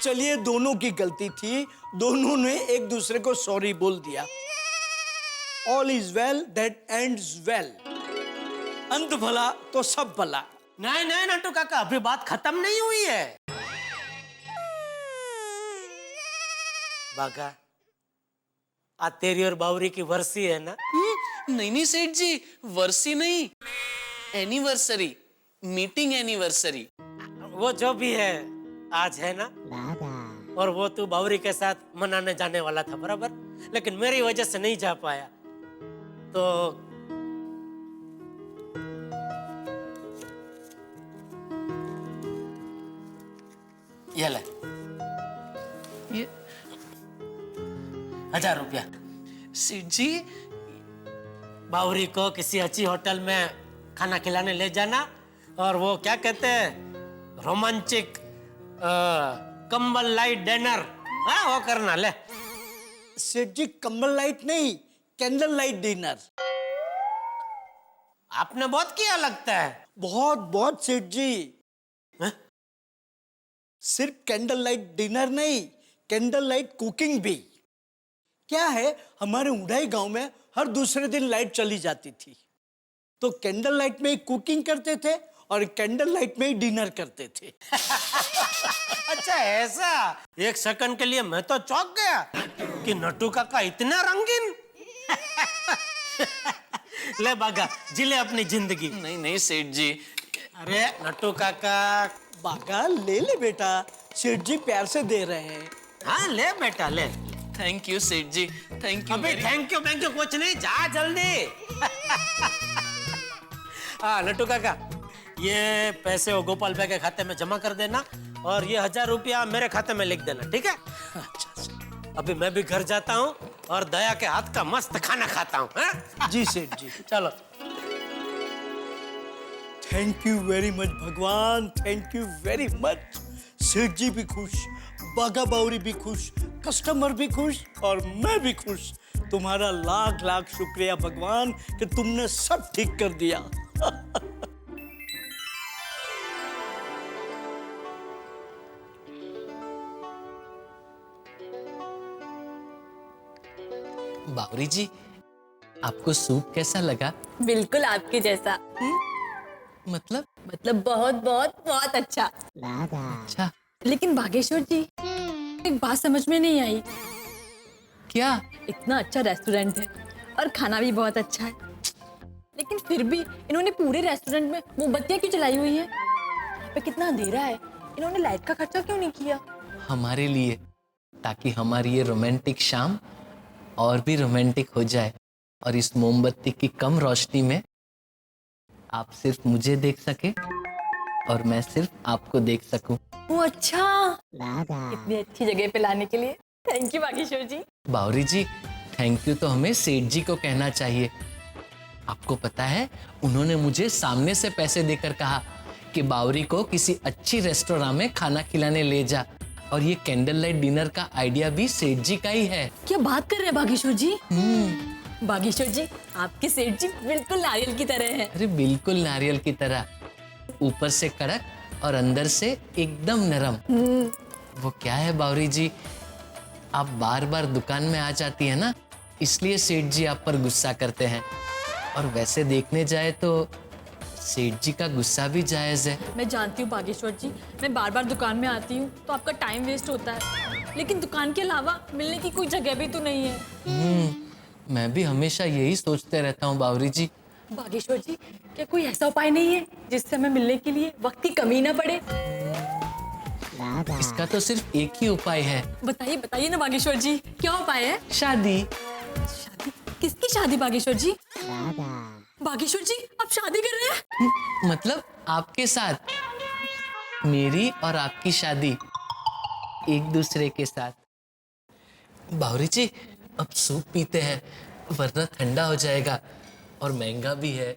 चलिए, दोनों की गलती थी, दोनों ने एक दूसरे को सॉरी बोल दिया। All is well that ends well. अंत भला तो सब भला। नहीं नहीं नट्टू काका, अभी बात खत्म नहीं हुई है। बागा, आज तेरी और बावरी की वर्सी है ना? नहीं नहीं सेठ जी, वर्सी नहीं, एनिवर्सरी, मीटिंग एनिवर्सरी। वो जो भी है आज है ना। और वो तू बावरी के साथ मनाने जाने वाला था, बराबर, लेकिन मेरी वजह से नहीं जा पाया। तो ये ले, ये 1000 रुपया। सेठ जी, बावरी को किसी अच्छी होटल में खाना खिलाने ले जाना और वो क्या कहते हैं, रोमांचिक कंबल लाइट डिनर, हाँ वो करना। ले सेठ जी, कंबल लाइट नहीं, कैंडल लाइट डिनर। आपने बहुत किया लगता है। बहुत बहुत सेठ जी। हाँ? सिर्फ कैंडल लाइट डिनर नहीं, कैंडल लाइट कुकिंग भी। क्या है, हमारे उड़ाई गांव में हर दूसरे दिन लाइट चली जाती थी, तो कैंडल लाइट में ही कुकिंग करते थे और कैंडल लाइट में ही डिनर करते थे। अच्छा ऐसा? एक सेकंड के लिए मैं तो चौंक गया कि नट्टू काका इतना रंगीन। ले बागा, जी ले अपनी जिंदगी। नहीं नहीं सेठ जी। अरे नट्टू काका। बागा ले ले बेटा, सेठ जी प्यार से दे रहे हैं। हाँ ले बेटा ले। थैंक यू सेठ जी, थैंक यू। अभी थैंक यू कुछ नहीं, जा जल्दी। हाँ नट्टू काका, ये पैसे वो गोपाल भाई के खाते में जमा कर देना और ये 1000 रुपया मेरे खाते में लिख देना, ठीक है? अच्छा, अभी मैं भी घर जाता हूँ और दया के हाथ का मस्त खाना खाता हूँ। जी सेठ जी। चलो। थैंक यू वेरी मच भगवान, थैंक यू वेरी मच। सेठ जी भी खुश, बागा बावरी भी खुश, कस्टमर भी खुश और मैं भी खुश। तुम्हारा लाख लाख शुक्रिया भगवान कि तुमने सब ठीक कर दिया। बावरी जी, आपको सूप कैसा लगा? बिल्कुल आपके जैसा। मतलब बहुत बहुत बहुत अच्छा। अच्छा। लेकिन बागेश्वर जी, एक बात समझ में नहीं आई। क्या? इतना अच्छा रेस्टोरेंट है और खाना भी बहुत अच्छा है, लेकिन फिर भी इन्होंने पूरे रेस्टोरेंट में मोमबत्तियां क्यों जलाई हुई हैं? यहाँ पे कितना अंधेरा है, इन्होंने लाइट का खर्चा क्यों नहीं किया? हमारे लिए, ताकि हमारी ये रोमांटिक शाम और भी रोमांटिक हो जाए और इस मोमबत्ती की कम रोशनी में आप सिर्फ मुझे देख सके और मैं सिर्फ आपको देख सकूं। वो अच्छा, इतनी अच्छी जगह पे लाने के लिए thank you Bageshwar ji. Bawri ji, thank you तो हमें सेठ जी को कहना चाहिए। आपको पता है, उन्होंने मुझे सामने से पैसे देकर कहा कि बावरी को किसी अच्छी रेस्टोरेंट में खाना खिलाने ले जा, और ये कैंडल लाइट डिनर का आइडिया भी सेठ जी का ही है। क्या बात कर रहे हैं बागेश्वर जी? बागेश्वर जी, आपके सेठ जी बिल्कुल नारियल की तरह हैं। अरे बिल्कुल नारियल की तरह, ऊपर से कड़क और अंदर से एकदम नरम। वो क्या है बावरी जी, आप बार बार दुकान में आ जाती है ना, इसलिए सेठ जी आप पर गुस्सा करते हैं। और वैसे देखने जाए तो सेठ जी का गुस्सा भी जायज है। मैं जानती हूँ बागेश्वर जी, मैं बार बार दुकान में आती हूँ तो आपका टाइम वेस्ट होता है, लेकिन दुकान के अलावा मिलने की कोई जगह भी तो नहीं है। मैं भी हमेशा यही सोचते रहता हूँ बावरी जी। बागेश्वर जी, क्या कोई ऐसा उपाय नहीं है जिससे हमें मिलने के लिए वक्त की कमी ना पड़े? इसका तो सिर्फ एक ही उपाय है। बताइए बताइए ना बागेश्वर जी, क्या उपाय है? शादी। शादी? किसकी शादी बागेश्वर जी? बागेश्वर जी, आप शादी कर रहे हैं? मतलब आपके साथ। मेरी और आपकी शादी एक दूसरे के साथ। बावरी जी, अब सूप पीते हैं वरना ठंडा हो जाएगा और महंगा भी है।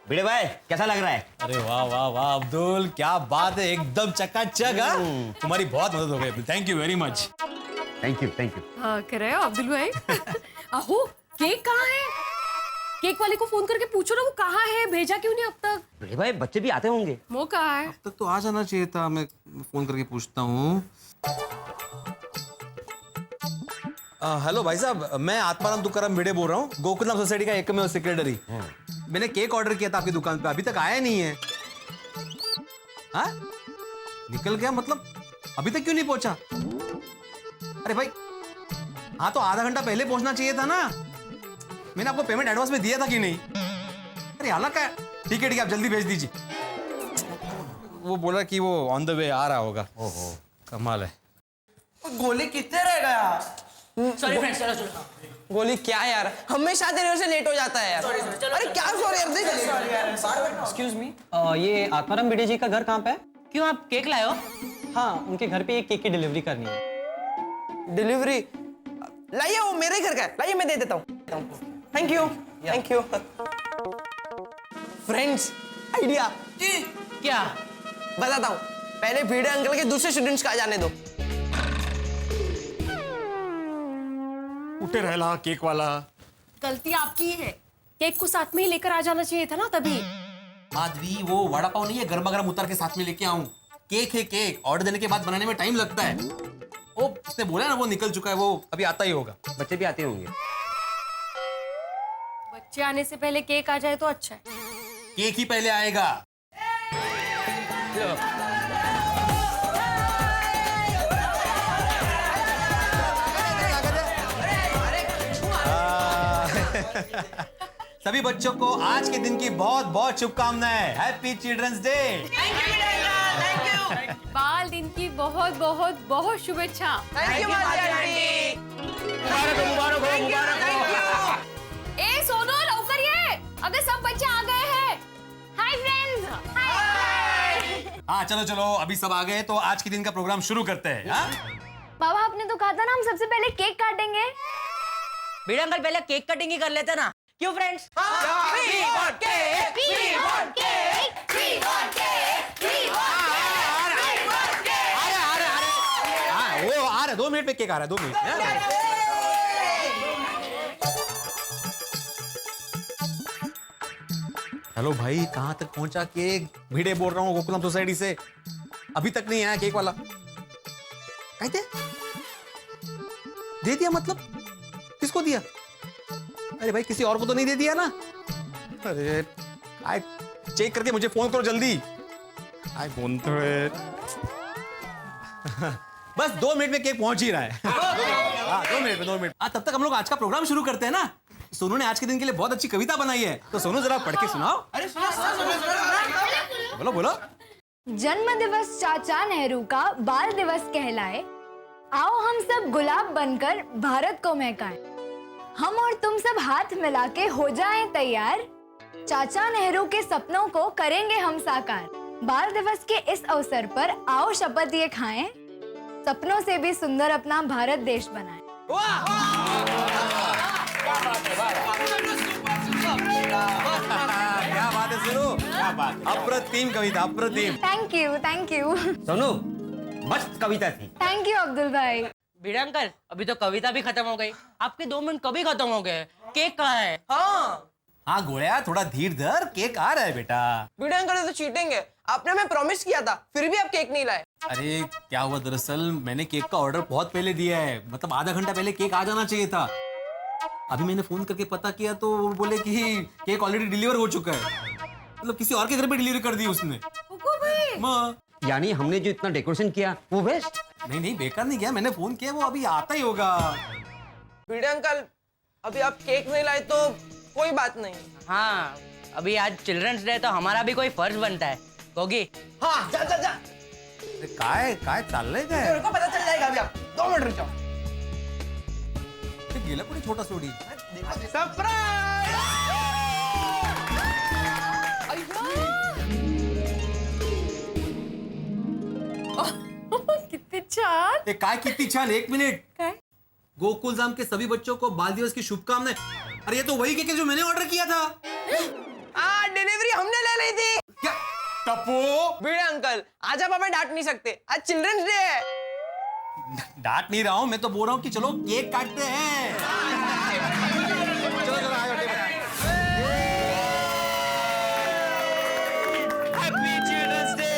भिड़े भाई कैसा लग रहा है? अरे वाह वाह वाह अब्दुल, क्या बात है, एकदम चकाचक। तुम्हारी बहुत मदद हो गई, thank you very much. Thank you thank you. हाँ, कर रहे हो अब्दुल भाई? आहो, केक कहाँ है? केक वाले को फोन करके पूछो ना वो कहाँ है, भेजा क्यों नहीं अब तक? भिड़े भाई बच्चे भी आते होंगे। वो कहाँ है? अब तक तो आ जाना चाहिए था, मैं फोन करके पूछता हूँ। हेलो भाई साहब, मैं आत्माराम तुकाराम भिड़े बोल रहा हूँ, गोकुलधाम सोसाइटी का एकमेव सेक्रेटरी। मैंने केक ऑर्डर किया था आपकी दुकान पे, अभी तक आया नहीं है। हाँ? निकल गया मतलब? अभी तक क्यों नहीं पहुंचा? अरे भाई, हाँ तो आधा घंटा पहले पहुंचना चाहिए था ना। मैंने आपको पेमेंट एडवांस में दिया था कि नहीं? अरे हालांकि ठीक है, आप जल्दी भेज दीजिए। वो बोला कि वो ऑन द वे आ रहा होगा। ओहो, कमाल है। गोली कितने रह गया? सॉरी फ्रेंड्स, चलो चलो। गोली क्या है यार, हमेशा तेरे से लेट हो जाता है यार। अरे क्या सॉरी यार, देख एक्सक्यूज मी, ये आत्माराम भिड़े जी का घर कहाँ पे है? क्यों, आप केक लाए हो? हाँ, उनके घर पे एक केक की डिलीवरी करनी है। डिलीवरी? लाइए, वो मेरे घर का है, लाइए मैं दे देता हूँ। Thank you thank you. Friends, idea. क्या? बताता हूँ, पहले भिड़े अंकल के दूसरे स्टूडेंट्स का जाने दो। उठे रहला केक वाला। गलती आपकी है, केक को साथ में ही लेकर आ जाना चाहिए था ना तभी। माधवी, वो वड़ा पाव नहीं है, गर्मा गर्म उतार के साथ में लेके आऊं। केक है केक, ऑर्डर देने के बाद बनाने में टाइम लगता है। वो उसने बोला ना वो निकल चुका है, वो अभी आता ही होगा। बच्चे भी आते होंगे। बच्चे आने से पहले केक आ जाए तो अच्छा है। केक ही पहले आएगा। सभी बच्चों को आज के दिन की बहुत बहुत शुभकामनाएं। Happy children's day. बाल दिन की बहुत बहुत बहुत शुभेच्छा। ए सोनू, लौकर ये, अगर सब बच्चे आ गए हैं। Hi friends. हाँ चलो चलो, अभी सब आ गए तो आज के दिन का प्रोग्राम शुरू करते हैं। हाँ? बाबा, आपने तो कहा था ना हम सबसे पहले केक काटेंगे। भिड़े अंकल, पहले केक कटिंग ही कर लेते ना, क्यों फ्रेंड्स? वो आ रहा है, 2 मिनट में केक आ रहा है, 2 मिनट। हेलो भाई, कहाँ तक पहुंचा केक? भिड़े बोल रहा हूँ गोकुलम सोसाइटी से, अभी तक नहीं आया केक वाला। कहते दे दिया मतलब? किसको दिया? अरे भाई, किसी और को तो नहीं दे दिया ना? अरे आई चेक करके मुझे फोन करो जल्दी। आई फोन तो बस 2 मिनट में केक पहुंच ही रहा है। हाँ, 2 मिनट में 2 मिनट। तब तक हम लोग आज का प्रोग्राम शुरू करते हैं ना। सोनू ने आज के दिन के लिए बहुत अच्छी कविता बनाई है, तो सोनू जरा पढ़ के सुनाओ। अरे बोलो बोलो। जन्म दिवस चाचा नेहरू का बाल दिवस कहलाए, आओ हम सब गुलाब बनकर भारत को महकाएं। हम और तुम सब हाथ मिला के हो जाएं तैयार, चाचा नेहरू के सपनों को करेंगे हम साकार। बाल दिवस के इस अवसर पर आओ शपथ ये खाएं, सपनों से भी सुंदर अपना भारत देश बनाएं। क्या बात है सोनू, क्या बात, अप्रतिम कविता, अप्रतिम। थैंक यू सोनू, मस्त कविता थी। थैंक यू अब्दुल भाई। भिड़े अंकल, अभी तो कविता भी खत्म हो गई, आपके 2 मिनट कभी खत्म हो गए। केक कहाँ है? हाँ गोया, थोड़ा धीर धर, केक आ रहा है बेटा। भिड़े अंकल तो चीटिंग है, आपने हमें प्रॉमिस किया था, फिर भी आप केक नहीं लाए। अरे क्या हुआ, दरअसल मैंने केक का ऑर्डर बहुत पहले दिया है, मतलब आधा घंटा पहले केक आ जाना चाहिए था। अभी मैंने फोन करके पता किया तो वो बोले कि केक ऑलरेडी डिलीवर हो चुका है, मतलब किसी और के घर पे डिलीवरी कर दी उसने। माँ, यानी हमने जो इतना डेकोरेशन किया वो वेस्ट? नहीं बेकार नहीं किया, मैंने फोन किया, वो अभी आता ही होगा। भिड़े अंकल, अभी आप केक नहीं लाए तो कोई बात नहीं। हाँ, अभी आज चिल्ड्रंस डे तो हमारा भी कोई फर्ज बनता है। गोगी, हाँ, जा जा जा। काय चाल रहे काय? मेरे को पता चल जाएगा अभी, आप 2 मिनट रुक जाओ। ते गेला कुठे छोटा सोडी? किती छान. ते काय किती छान. 1 मिनिट. काय? गोकुलधाम के सभी बच्चों को बाल दिवस की शुभकामनाएं. अरे ये तो वही केक है जो मैंने ऑर्डर किया था. डिलीवरी हमने ले ली थी. क्या? टप्पू. भिड़े अंकल, आज आप हमें डांट नहीं सकते, आज चिल्ड्रंस डे है. डांट नहीं रहा हूं, मैं तो बोल रहा हूं कि चलो केक काटते हैं. चलो चलो आ जाओ table. Happy children's day.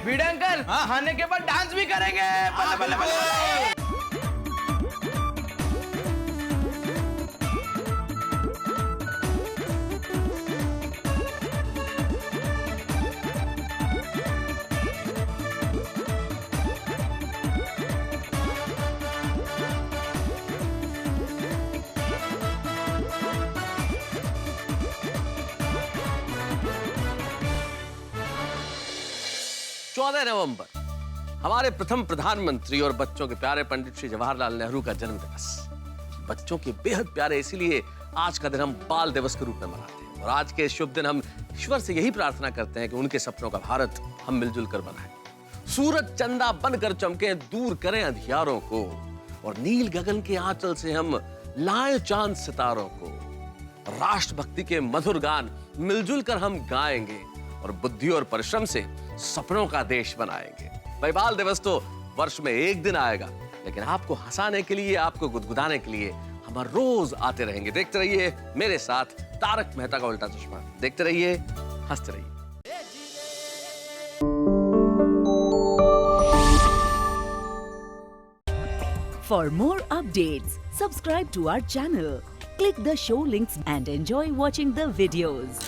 Bhide uncle, खाने के बाद डांस भी करेंगे. बल्ले बल्ले बल्ले. नवंबर हमारे प्रथम प्रधानमंत्री और बच्चों के प्यारे पंडित श्री जवाहरलाल नेहरू का जन्म दिवस. बच्चों के बेहद प्यारे, इसीलिए आज का दिन हम बाल दिवस के रूप में मनाते हैं. और आज के इस शुभ दिन हम ईश्वर से यही प्रार्थना करते हैं कि उनके सपनों का भारत हम मिलजुल कर बनाएं. सूरज चंदा बनकर चमके, दूर करें अंधियारों को, और नील गगन के आंचल से हम लाएं चांद सितारों को. राष्ट्रभक्ति के मधुर गान मिलजुल कर हम गाएंगे और बुद्धि और परिश्रम से सपनों का देश बनाएंगे. भाई, बाल दिवस तो वर्ष में एक दिन आएगा, लेकिन आपको हंसाने के लिए, आपको गुदगुदाने के लिए हम हर रोज आते रहेंगे. देखते रहिए मेरे साथ तारक मेहता का उल्टा चश्मा. देखते रहिए, हंसते रहिए. For more updates, subscribe to our channel, click the show links and enjoy watching the videos.